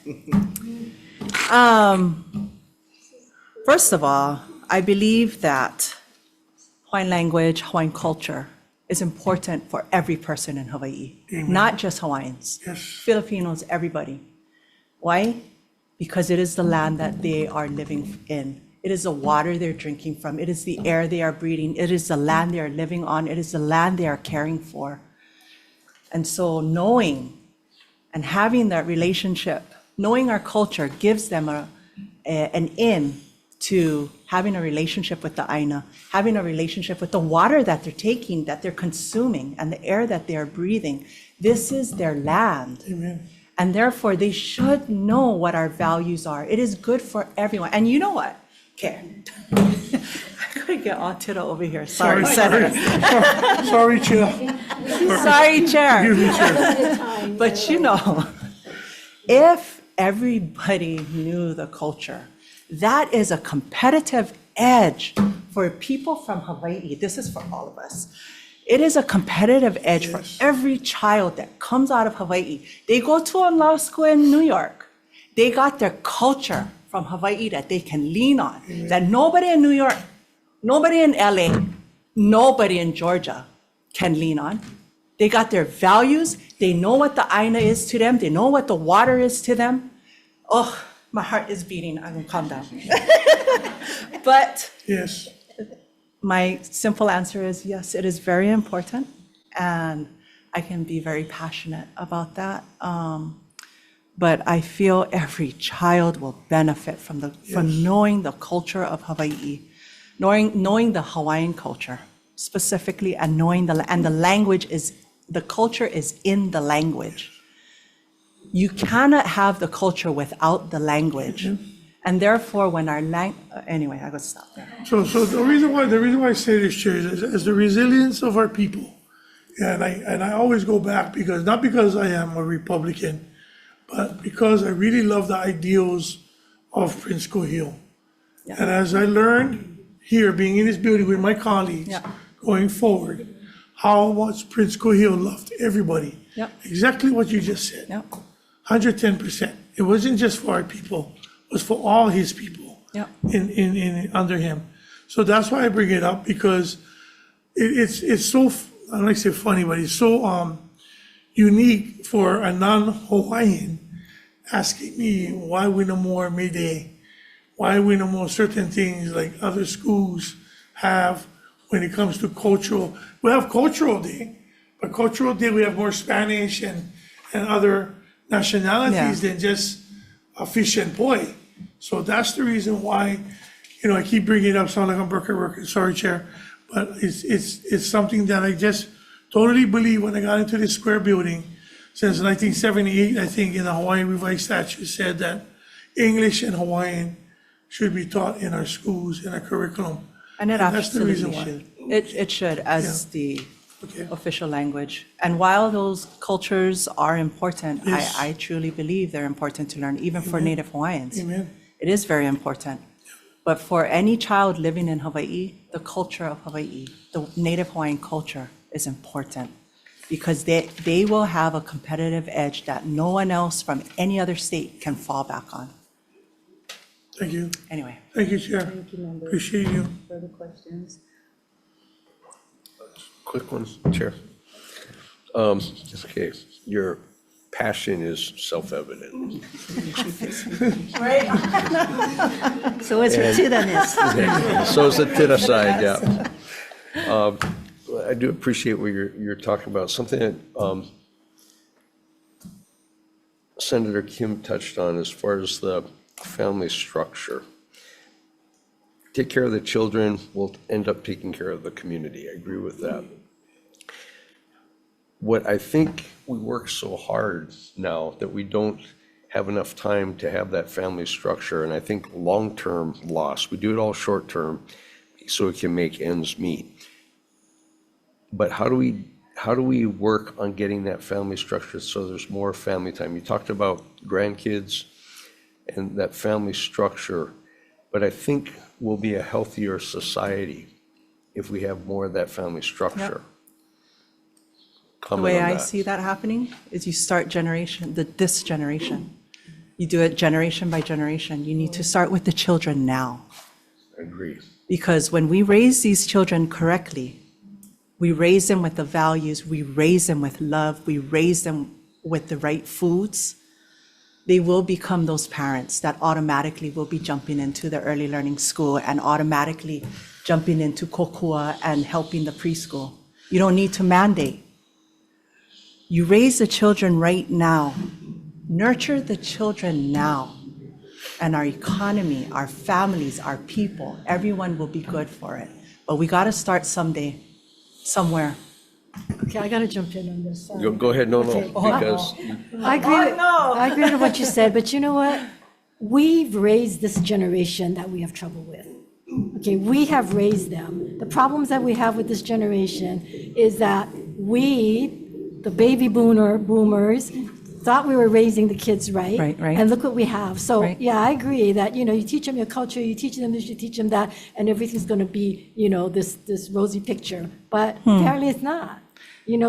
First of all, I believe that Hawaiian language, Hawaiian culture is important for every person in Hawaii, not just Hawaiians, Filipinos, everybody. Why? Because it is the land that they are living in. It is the water they're drinking from. It is the air they are breathing. It is the land they are living on. It is the land they are caring for. And so knowing and having that relationship, knowing our culture gives them an in to having a relationship with the Aina, having a relationship with the water that they're taking, that they're consuming, and the air that they're breathing. This is their land. Amen. And therefore, they should know what our values are. It is good for everyone. And you know what? Okay. I'm going to get all tittle over here. Sorry, Senator. Sorry, Chair. Sorry, Chair. Excuse me, Chair. But you know, if everybody knew the culture, that is a competitive edge for people from Hawaii. This is for all of us. It is a competitive edge for every child that comes out of Hawaii. They go to a law school in New York. They got their culture from Hawaii that they can lean on, that nobody in New York, nobody in LA, nobody in Georgia can lean on. They got their values. They know what the Aina is to them. They know what the water is to them. Oh, my heart is beating. I'm gonna calm down. But Yes. my simple answer is yes, it is very important. And I can be very passionate about that. But I feel every child will benefit from knowing the culture of Hawaii, knowing the Hawaiian culture specifically, and knowing the language is, the culture is in the language. You cannot have the culture without the language. And therefore, when our anyway, I gotta stop there. So the reason why I say this, Chair, is the resilience of our people. And I always go back because, not because I am a Republican, but because I really love the ideals of Prince Kuhio. Yeah. And as I learned here, being in this building with my colleagues, Yeah. going forward, how much Prince Kuhio loved everybody. Yeah. Exactly what you just said. Yeah. 110%. It wasn't just for our people, it was for all his people Yeah. in under him. So that's why I bring it up, because it's so, I don't like to say funny, but it's so unique for a non-Hawaiian asking me why we no more May Day, why we no more certain things like other schools have when it comes to cultural. We have Cultural Day, but Cultural Day we have more Spanish and other nationalities than just a fish and poi. So that's the reason why, I keep bringing it up, sound like I'm working, sorry, Chair, but it's something that I just totally believe when I got into this square building. Since 1978, I think in the Hawaii Revised Statute said that English and Hawaiian should be taught in our schools, in our curriculum. And it that's the absolutely reason why. should. It should, as the Okay. official language. And while those cultures are important, Yes. I truly believe they're important to learn, even for Native Hawaiians. Amen. It is very important. But for any child living in Hawaii, the culture of Hawaii, the Native Hawaiian culture is important, because they will have a competitive edge that no one else from any other state can fall back on. Thank you. Anyway. Thank you, Chair. Thank you, members. Appreciate you. Further questions? Quick one, Chair. Okay, your passion is self-evident. So is her tittiness. So is the tita side, yeah. I do appreciate what you're talking about. Something that Senator Kim touched on as far as the family structure. Take care of the children, will end up taking care of the community. I agree with that. What I think we work so hard now that we don't have enough time to have that family structure, and I think long-term loss. We do it all short-term so it can make ends meet. But how do we work on getting that family structure so there's more family time? You talked about grandkids and that family structure, but I think we'll be a healthier society if we have more of that family structure. The Comment way on I that. see that happening is you start this generation. You do it generation by generation. You need to start with the children now. I agree. Because when we raise these children correctly, we raise them with the values, we raise them with love, we raise them with the right foods, they will become those parents that automatically will be jumping into the early learning school and automatically jumping into kokua and helping the preschool. You don't need to mandate. You raise the children right now. Nurture the children now. and our economy, our families, our people, everyone will be good for it. But we got to start someday, somewhere. Okay, I got to jump in on this. Go ahead, no, Okay. because I agree, I agree with what you said, but you know what? We've raised this generation that we have trouble with. Okay, we have raised them. The problems that we have with this generation is that we, the baby boomers, thought we were raising the kids right. Right. And look what we have. So, Right. yeah, I agree that, you teach them your culture, you teach them this, you teach them that, and everything's going to be, this rosy picture. But apparently it's not.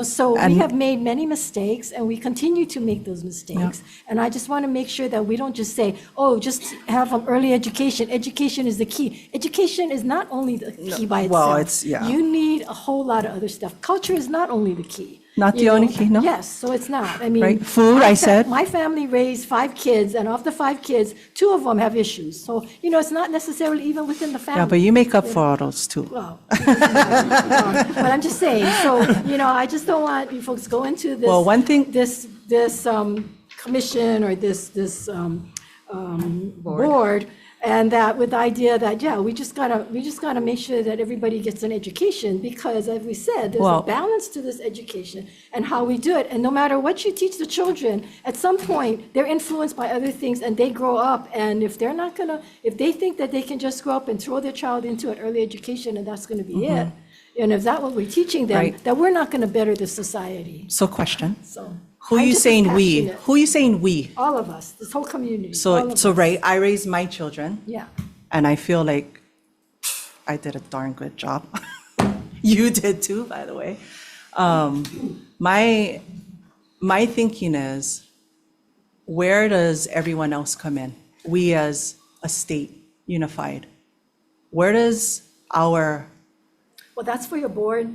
So we And- have made many mistakes, and we continue to make those mistakes. And I just want to make sure that we don't just say, oh, just have early education. Education is the key. Education is not only the key by itself. well, it's- yeah. You need a whole lot of other stuff. Culture is not only the key. Not the only key, no? Yes, so it's not. I mean. Right. Food, my I said. My family raised 5 kids, and of the 5 kids, 2 of them have issues. So, it's not necessarily even within the family. Yeah, but you make up for all those too. Well, but I'm just saying, so, I just don't want you folks to go into this. Well, one thing- This commission or this board, and that with the idea that, we just gotta make sure that everybody gets an education, because as we said, there's a Well- balance to this education and how we do it. And no matter what you teach the children, at some point, they're influenced by other things and they grow up. And if if they think that they can just grow up and throw their child into an early education and that's gonna be it, and if that's what we're teaching them, Right. that we're not gonna better the society, So question, so. who I'm you just saying we? passionate. Who you saying we? All of us, this whole community. all So, of so us. right, I raised my children. Yeah. And I feel like I did a darn good job. You did too, by the way. My thinking is, where does everyone else come in? We as a state, unified. Where does our, Well, that's for the board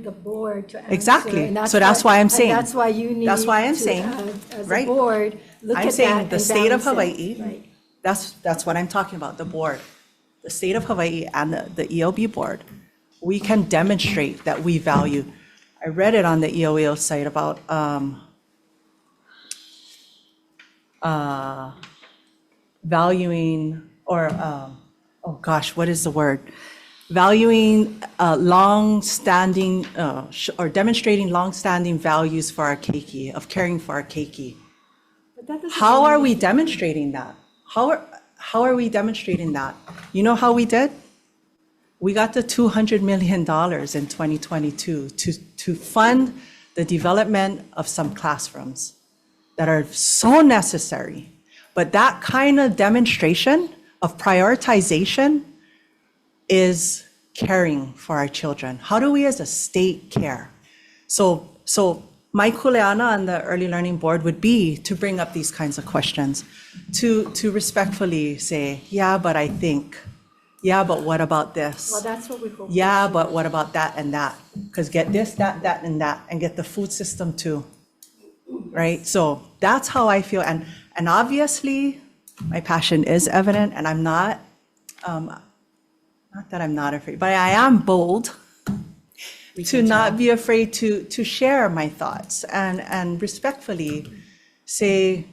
to answer. Exactly. and So that's why I'm and saying- that's why you need. that's why I'm to, saying, as a right. board, look I'm at saying that the and state of balance it. Hawaii. Right. That's what I'm talking about, the board. The state of Hawaii and the EOB board, we can demonstrate that we value. I read it on the EOEO site about valuing, or, oh gosh, what is the word? Valuing long-standing, or demonstrating long-standing values for our keiki, of caring for our keiki. But that doesn't How mean are we anything. demonstrating that? How are we demonstrating that? You know how we did? We got the $200 million in 2022 to fund the development of some classrooms that are so necessary. But that kind of demonstration of prioritization is caring for our children. How do we as a state care? So my kuleana on the early learning board would be to bring up these kinds of questions, to respectfully say, yeah, but I think, yeah, but what about this? Well, that's what we hope. Yeah, but what about that and that? Because get this, that, and that, and get the food system too, right? So that's how I feel. And obviously, my passion is evident, and I'm not that I'm not afraid, but I am bold to not be afraid to share my thoughts and respectfully say,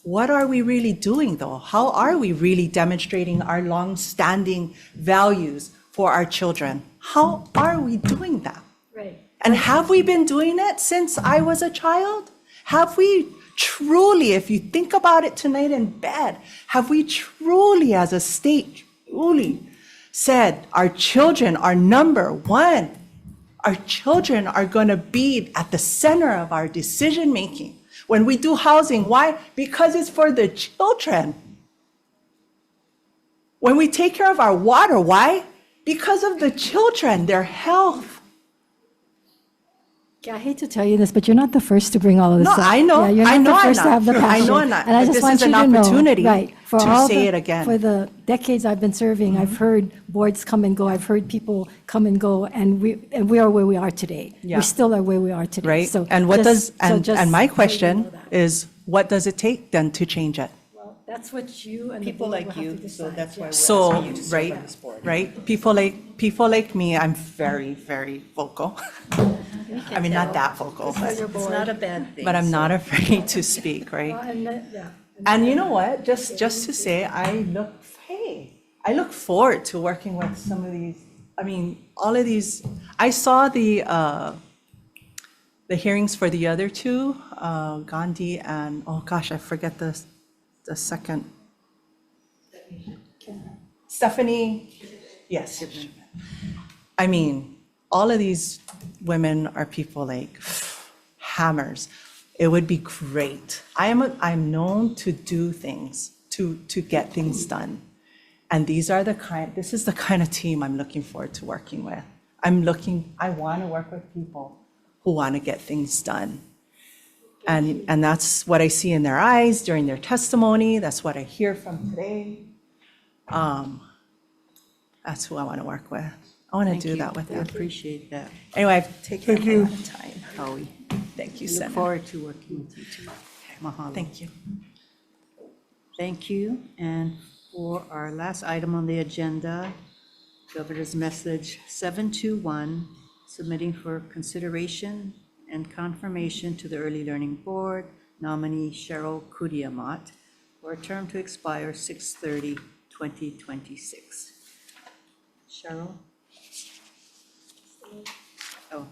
what are we really doing though? How are we really demonstrating our long-standing values for our children? How are we doing that? Right. And have we been doing it since I was a child? Have we truly, if you think about it tonight in bed, have we truly as a state truly said our children are number one? Our children are going to be at the center of our decision making. When we do housing, why? Because it's for the children. When we take care of our water, why? Because of the children, their health. I hate to tell you this, but you're not the first to bring all of this No, up. I know. Yeah, you're I not know the I'm first to not. have the I passion. know I'm not. And I But just this want is you an to know, opportunity right, for to all say the- it again. For the decades I've been serving, I've heard boards come and go, I've heard people come and go, and we are where we are today. Yeah. We still are where we are today. Right? So And what just- does, so and just my so you question know that. is, what does it take then to change it? Well, that's what you and the People board will like have to you, so decide, that's why yeah. we're So, asking you to serve right, on this board. right? People like me, I'm very, very vocal. I mean, not that vocal, This is your but board. It's not a bad thing. I'm so- not afraid to speak, Well, right? and yeah. And you know what? Just to say, I look forward to working with some of these. I mean, all of these. I saw the hearings for the other two, Gandhi and oh gosh, I forget the second. Stephanie. Yes. I mean, all of these women are people like hammers. It would be great. I'm known to do things, to get things done. And this is the kind of team I'm looking forward to working with. I want to work with people who want to get things done. And that's what I see in their eyes during their testimony. That's what I hear from today. That's who I want to work with. I want to do that with I them. appreciate that. Anyway, I've taken up a lot of time. Howie. Thank you, Look Senator. forward to working with you too. Mahalo. Thank you. Thank you. And for our last item on the agenda, Governor's Message 721, submitting for consideration and confirmation to the Early Learning Board, nominee Cheryl Kudiamat, for a term to expire 6/30/2026. Cheryl? Oh.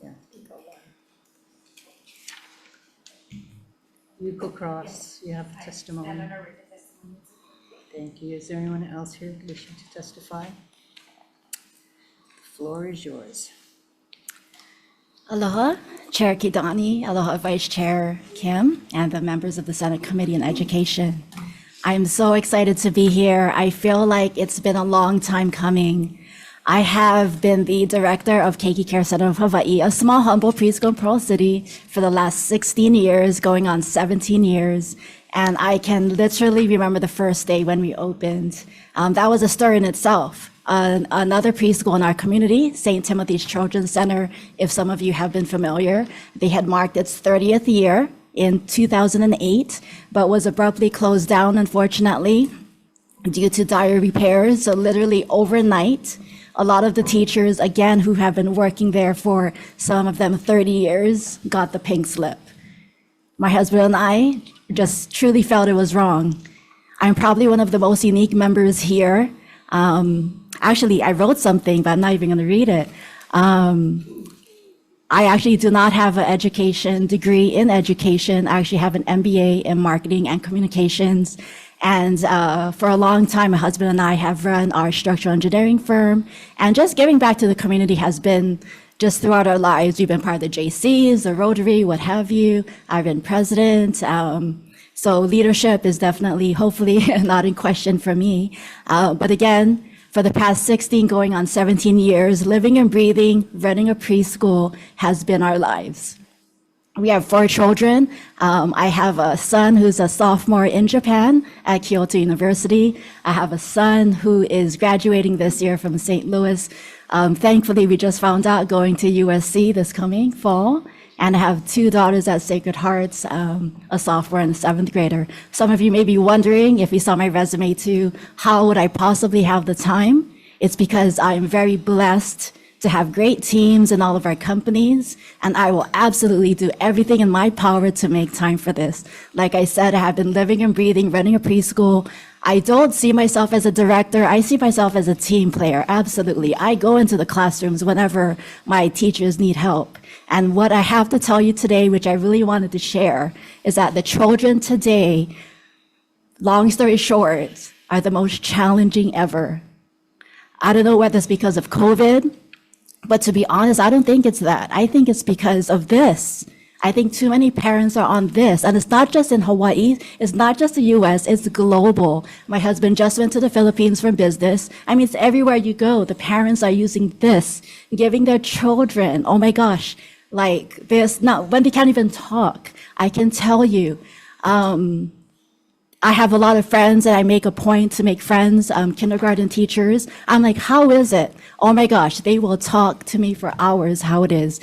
Yeah. Yuko Cross, you have testimony. Thank you. Is there anyone else here wishing to testify? The floor is yours. Aloha, Chair Kidani, aloha Vice Chair Kim, and the members of the Senate Committee on Education. I'm so excited to be here. I feel like it's been a long time coming. I have been the director of Keiki Care Center of Hawai'i, a small, humble preschool in Pearl City for the last 16 years, going on 17 years. And I can literally remember the first day when we opened. That was a story in itself. Another preschool in our community, St. Timothy's Children's Center, if some of you have been familiar, they had marked its 30th year in 2008, but was abruptly closed down, unfortunately, due to dire repairs. So literally overnight, a lot of the teachers, again, who have been working there for some of them 30 years, got the pink slip. My husband and I just truly felt it was wrong. I'm probably one of the most unique members here. Actually, I wrote something, but I'm not even going to read it. I actually do not have an degree in education. I actually have an MBA in marketing and communications. And for a long time, my husband and I have run our structural engineering firm. And just giving back to the community has been just throughout our lives. We've been part of the JCs, the Rotary, what have you. I've been president. So leadership is definitely, hopefully, not in question for me. But again, for the past 16 going on 17 years, living and breathing, running a preschool has been our lives. We have 4 children. I have a son who's a sophomore in Japan at Kyoto University. I have a son who is graduating this year from St. Louis. Thankfully, we just found out going to USC this coming fall. And I have 2 daughters at Sacred Hearts, a sophomore and a 7th grader. Some of you may be wondering, if you saw my resume too, how would I possibly have the time? It's because I'm very blessed to have great teams in all of our companies, and I will absolutely do everything in my power to make time for this. Like I said, I have been living and breathing, running a preschool. I don't see myself as a director. I see myself as a team player, absolutely. I go into the classrooms whenever my teachers need help. And what I have to tell you today, which I really wanted to share, is that the children today, long story short, are the most challenging ever. I don't know whether it's because of COVID, but to be honest, I don't think it's that. I think it's because of this. I think too many parents are on this, and it's not just in Hawaii, it's not just the US, it's global. My husband just went to the Philippines for business. I mean, it's everywhere you go. The parents are using this, giving their children, oh my gosh, like this. Now, when they can't even talk, I can tell you, I have a lot of friends, and I make a point to make friends, kindergarten teachers. I'm like, how is it? Oh my gosh, they will talk to me for hours how it is.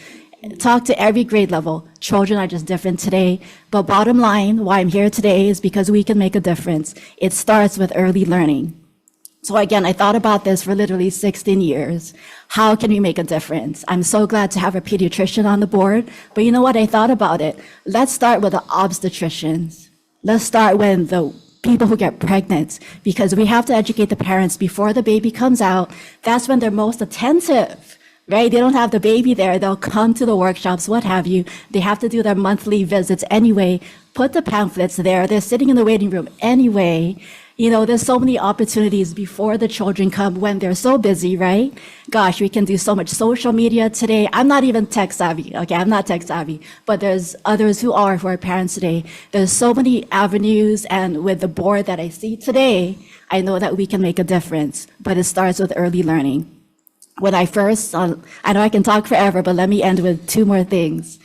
Talk to every grade level. Children are just different today. But bottom line, why I'm here today is because we can make a difference. It starts with early learning. So again, I thought about this for literally 16 years. How can we make a difference? I'm so glad to have a pediatrician on the board. But you know what? I thought about it. Let's start with the obstetricians. Let's start when the people who get pregnant, because we have to educate the parents before the baby comes out. That's when they're most attentive, right? They don't have the baby there. They'll come to the workshops, what have you. They have to do their monthly visits anyway. Put the pamphlets there. They're sitting in the waiting room anyway. You know, there's so many opportunities before the children come when they're so busy, right? Gosh, we can do so much social media today. I'm not even tech savvy. Okay, I'm not tech savvy, but there's others who are parents today. There's so many avenues, and with the board that I see today, I know that we can make a difference, but it starts with early learning. When I first, I know I can talk forever, but let me end with two more things.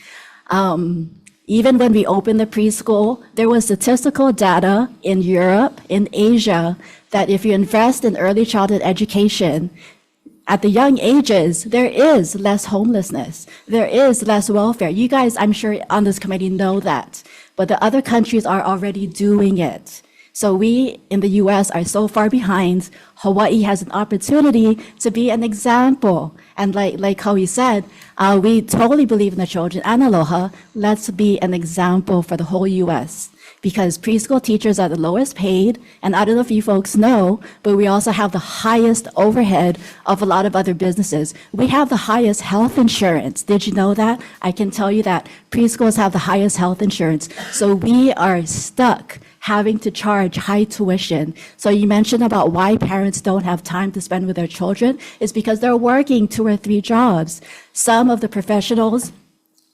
Even when we opened the preschool, there was statistical data in Europe, in Asia, that if you invest in early childhood education, at the young ages, there is less homelessness. There is less welfare. You guys, I'm sure on this committee know that, but the other countries are already doing it. So we in the US are so far behind. Hawaii has an opportunity to be an example. And like Hawai'i said, we totally believe in the children and aloha. Let's be an example for the whole US. Because preschool teachers are the lowest paid, and I don't know if you folks know, but we also have the highest overhead of a lot of other businesses. We have the highest health insurance. Did you know that? I can tell you that preschools have the highest health insurance. So we are stuck having to charge high tuition. So you mentioned about why parents don't have time to spend with their children. It's because they're working 2 or 3 jobs. Some of the professionals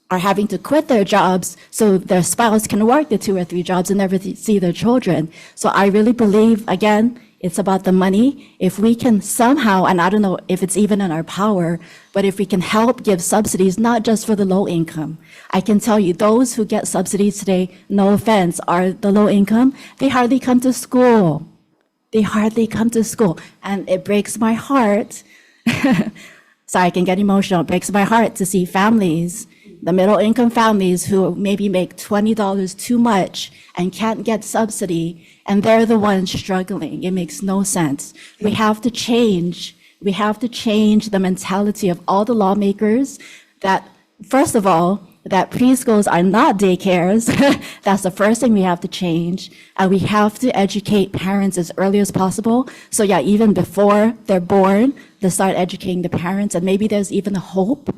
are having to quit their jobs so their spouse can work the 2 or 3 jobs and never see their children. So I really believe, again, it's about the money. If we can somehow, and I don't know if it's even in our power, but if we can help give subsidies, not just for the low income. I can tell you, those who get subsidies today, no offense, are the low income. They hardly come to school. They hardly come to school. And it breaks my heart. So I can get emotional. It breaks my heart to see families, the middle income families who maybe make $20 too much and can't get subsidy, and they're the ones struggling. It makes no sense. We have to change the mentality of all the lawmakers that, first of all, that preschools are not daycares. That's the first thing we have to change. And we have to educate parents as early as possible. So yeah, even before they're born, to start educating the parents. And maybe there's even a hope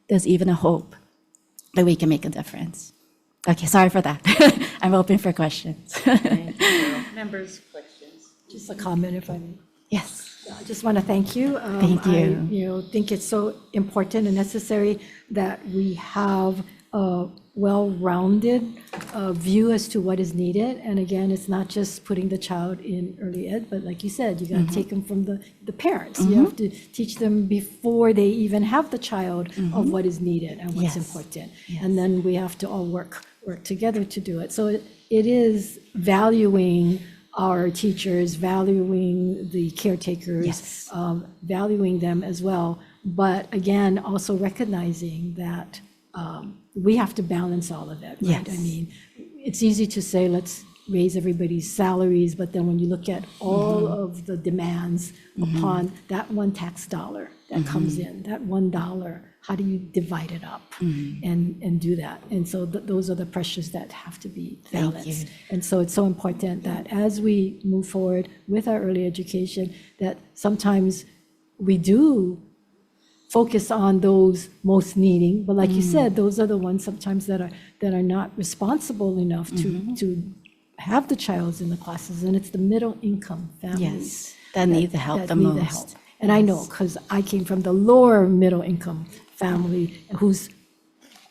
that we can make a difference. Okay, sorry for that. I'm open for questions. Thank you. Members, questions? Just a comment if I may. Yes. I just want to thank you. Thank you. I think it's so important and necessary that we have a well-rounded view as to what is needed. And again, it's not just putting the child in early ed, but like you said, you got to take them from the parents. You have to teach them before they even have the child of what is needed and what's important. And then we have to all work together to do it. So it is valuing our teachers, valuing the caretakers, valuing them as well. But again, also recognizing that we have to balance all of it, right? I mean, it's easy to say, let's raise everybody's salaries, but then when you look at all of the demands upon that one tax dollar that comes in, that $1, how do you divide it up and do that? And so those are the pressures that have to be balanced. And so it's so important that as we move forward with our early education, that sometimes we do focus on those most needing, but like you said, those are the ones sometimes that are not responsible enough to have the child in the classes, and it's the middle income families that need the help the most. And I know, because I came from the lower middle income family whose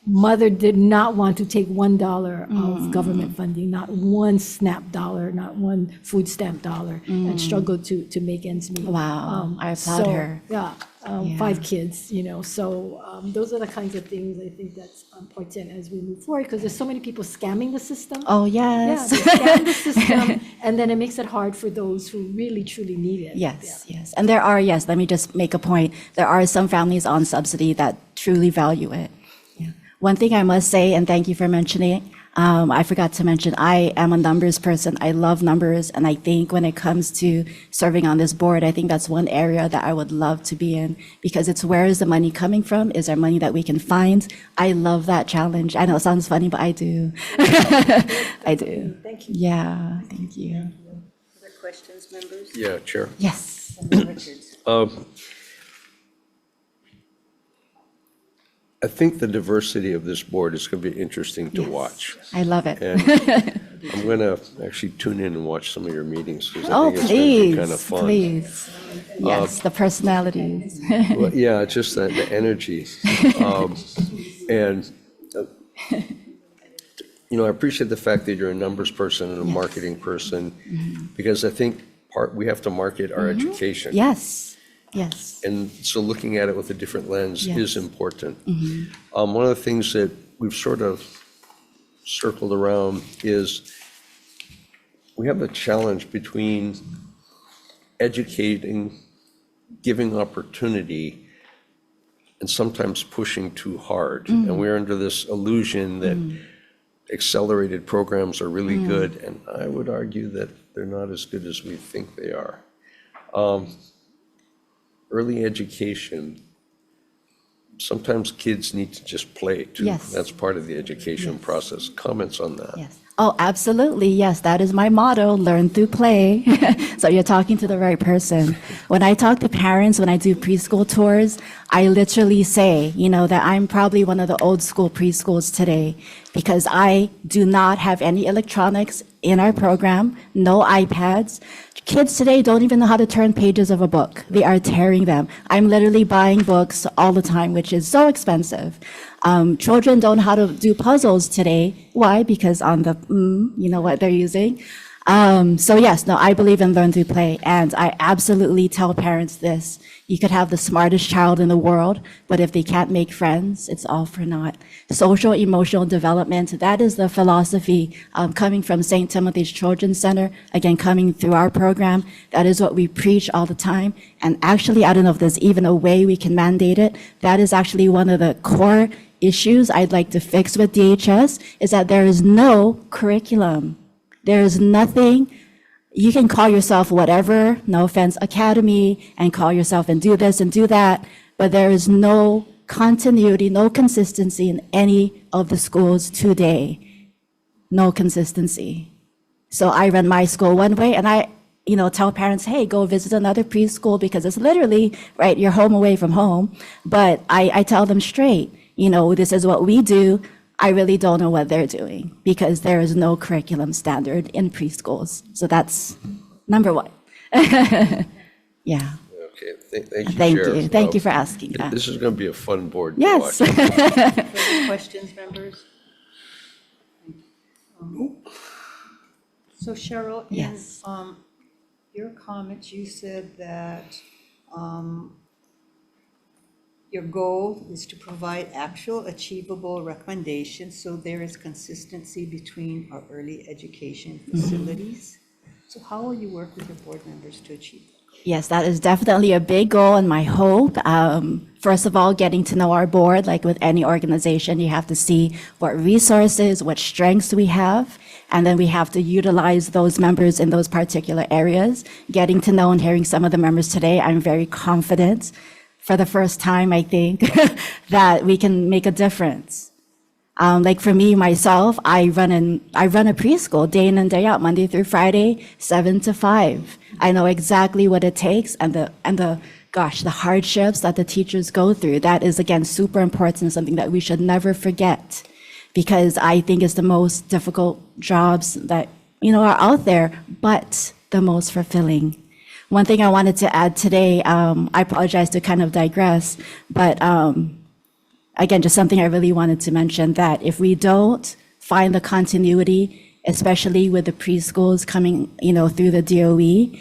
mother did not want to take $1 of government funding, not one SNAP dollar, not one food stamp dollar, and struggled to make ends meet. Wow, I applaud her. Yeah, 5 kids, so those are the kinds of things I think that's important as we move forward, because there's so many people scamming the system. Oh, yes. Yeah, they scam the system, and then it makes it hard for those who really, truly need it. Yes. And there are, let me just make a point. There are some families on subsidy that truly value it. One thing I must say, and thank you for mentioning, I forgot to mention, I am a numbers person. I love numbers. And I think when it comes to serving on this board, I think that's one area that I would love to be in because it's where is the money coming from? Is there money that we can find? I love that challenge. I know it sounds funny, but I do. I do. Thank you. Yeah, thank you. Other questions, members? Yeah, Chair. Yes. Senator Richards. I think the diversity of this board is going to be interesting to Yes. watch. I love it. And I'm going to actually tune in and watch some of your meetings because I Oh, think it's going to be please, kind of fun. please. Yes, the personalities. Well, yeah, it's just the energy. And, I appreciate the fact that you're a numbers person and a marketing person because I think we have to market our education. Yes, yes. And so looking at it with a different lens Yes. is important. One of the things that we've sort of circled around is we have a challenge between educating, giving opportunity, and sometimes pushing too hard. And we're under this illusion that accelerated programs are really good, and I would argue that they're not as good as we think they are. Early education, sometimes kids need to just play too. Yes. That's part of the education process. Comments on that? Yes. Oh, absolutely. Yes, that is my motto, learn through play. So you're talking to the right person. When I talk to parents, when I do preschool tours, I literally say, that I'm probably one of the old school preschools today because I do not have any electronics in our program, no iPads. Kids today don't even know how to turn pages of a book. They are tearing them. I'm literally buying books all the time, which is so expensive. Children don't know how to do puzzles today. Why? Because on the, what they're using. So yes, no, I believe in learn through play. And I absolutely tell parents this. You could have the smartest child in the world, but if they can't make friends, it's all for naught. Social emotional development, that is the philosophy coming from St. Timothy's Children's Center, again, coming through our program. That is what we preach all the time. And actually, I don't know if there's even a way we can mandate it. That is actually one of the core issues I'd like to fix with DHS, is that there is no curriculum. There is nothing. You can call yourself whatever, no offense, academy, and call yourself and do this and do that, but there is no continuity, no consistency in any of the schools today. No consistency. So I run my school one way, and I, tell parents, hey, go visit another preschool because it's literally, right, you're home away from home. But I tell them straight, this is what we do. I really don't know what they're doing because there is no curriculum standard in preschools. So that's number one. Yeah. Okay, thank you, Thank Chair. you. Thank you for asking that. This is going to be a fun board to Yes. watch. Further questions, members? So Cheryl, in Yes. your comments, you said that your goal is to provide actual achievable recommendations so there is consistency between our early education facilities. So how will you work with your board members to achieve that? Yes, that is definitely a big goal and my hope. First of all, getting to know our board, like with any organization, you have to see what resources, what strengths we have, and then we have to utilize those members in those particular areas. Getting to know and hearing some of the members today, I'm very confident for the first time, I think, that we can make a difference. Like for me, myself, I run a preschool day in and day out, Monday through Friday, 7 to 5. I know exactly what it takes and the hardships that the teachers go through. That is, again, super important, something that we should never forget, because I think it's the most difficult jobs that, are out there, but the most fulfilling. One thing I wanted to add today, I apologize to kind of digress, but again, just something I really wanted to mention, that if we don't find the continuity, especially with the preschools coming, through the DOE,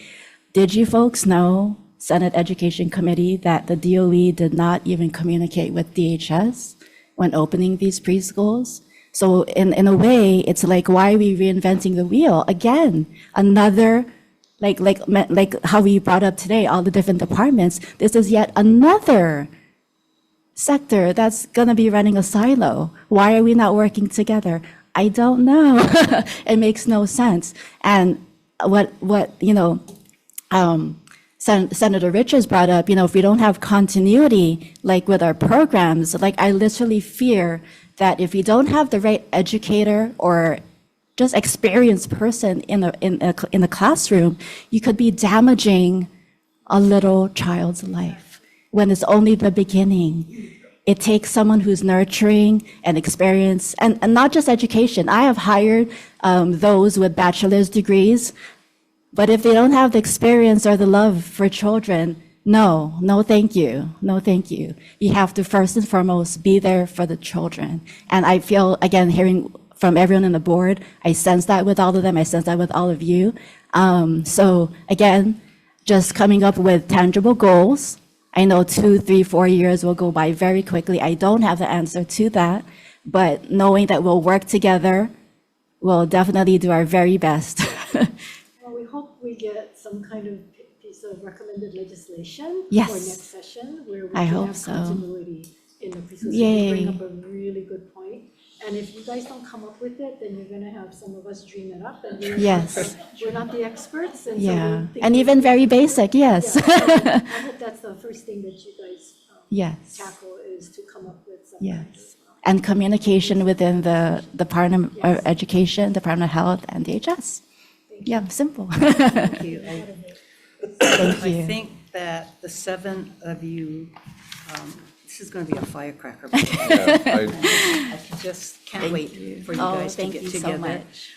did you folks know, Senate Education Committee, that the DOE did not even communicate with DHS when opening these preschools? So in a way, it's like, why are we reinventing the wheel? Again, another, like how we brought up today, all the different departments, this is yet another sector that's going to be running a silo. Why are we not working together? I don't know. It makes no sense. And Senator Richards brought up, if we don't have continuity, like with our programs, like I literally fear that if you don't have the right educator or just experienced person in the classroom, you could be damaging a little child's life when it's only the beginning. It takes someone who's nurturing and experienced, and not just education. I have hired those with bachelor's degrees, but if they don't have the experience or the love for children, no, thank you. No, thank you. You have to first and foremost be there for the children. And I feel, again, hearing from everyone on the board, I sense that with all of them. I sense that with all of you. So again, just coming up with tangible goals. I know 2, 3, 4 years will go by very quickly. I don't have the answer to that, but knowing that we'll work together, we'll definitely do our very best. Well, we hope we get some kind of piece of recommended legislation Yes. for next session where we I can hope have so. continuity in the preschool. So Yay. you bring up a really good point. And if you guys don't come up with it, then you're gonna have some of us dream it up, and Yes. we're not the experts, and so Yeah, we'll think and we- even very basic, yes. Yeah, so I hope that's the first thing that you guys Yes. tackle is to come up with some. Yes. And communication within the Department of Education, Department of Health, and DHS. Yeah, simple. Thank you. Thank I you. think that the 7 of you, this is going to be a firecracker. Yeah, I just can't Thank wait you. for you Oh, guys to thank get you so together. much.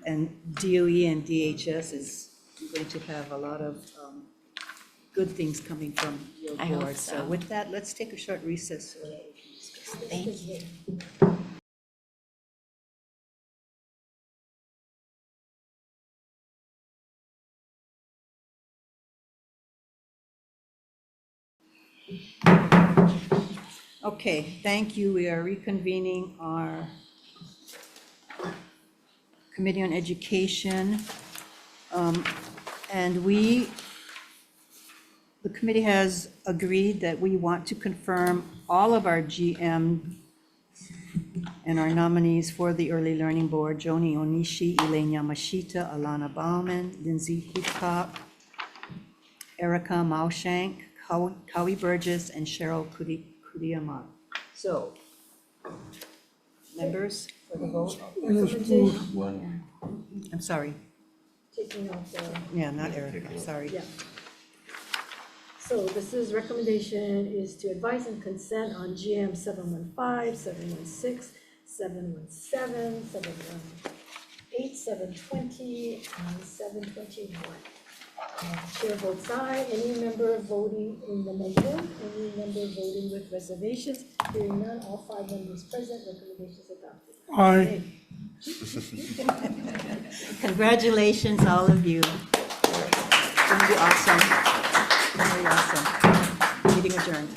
And DOE and DHS is going to have a lot of good things coming from your I hope board. So so. with that, let's take a short recess. So that we can discuss this. Thank you. Okay, thank you. We are reconvening our Committee on Education. And the committee has agreed that we want to confirm all of our GM and our nominees for the Early Learning Board: Joni Onishi, Elaine Yamashita, Alana Bauman, Lindsay Hitchcock, Erica Maushank, Howie Burgess, and Cheryl Kudiyama. So, members for the vote? I'm sorry. Taking out the. Yeah, not Erica, I'm sorry. Yeah. So this is recommendation is to advise and consent on GM 715, 716, 717, 718, 720, and 721. Chair votes aye. Any member voting in the negative? Any member voting with reservations? Hearing none, all 5 members present, recommendation is adopted. Aye. Congratulations, all of you. It's going to be awesome. Very awesome. Meeting adjourned.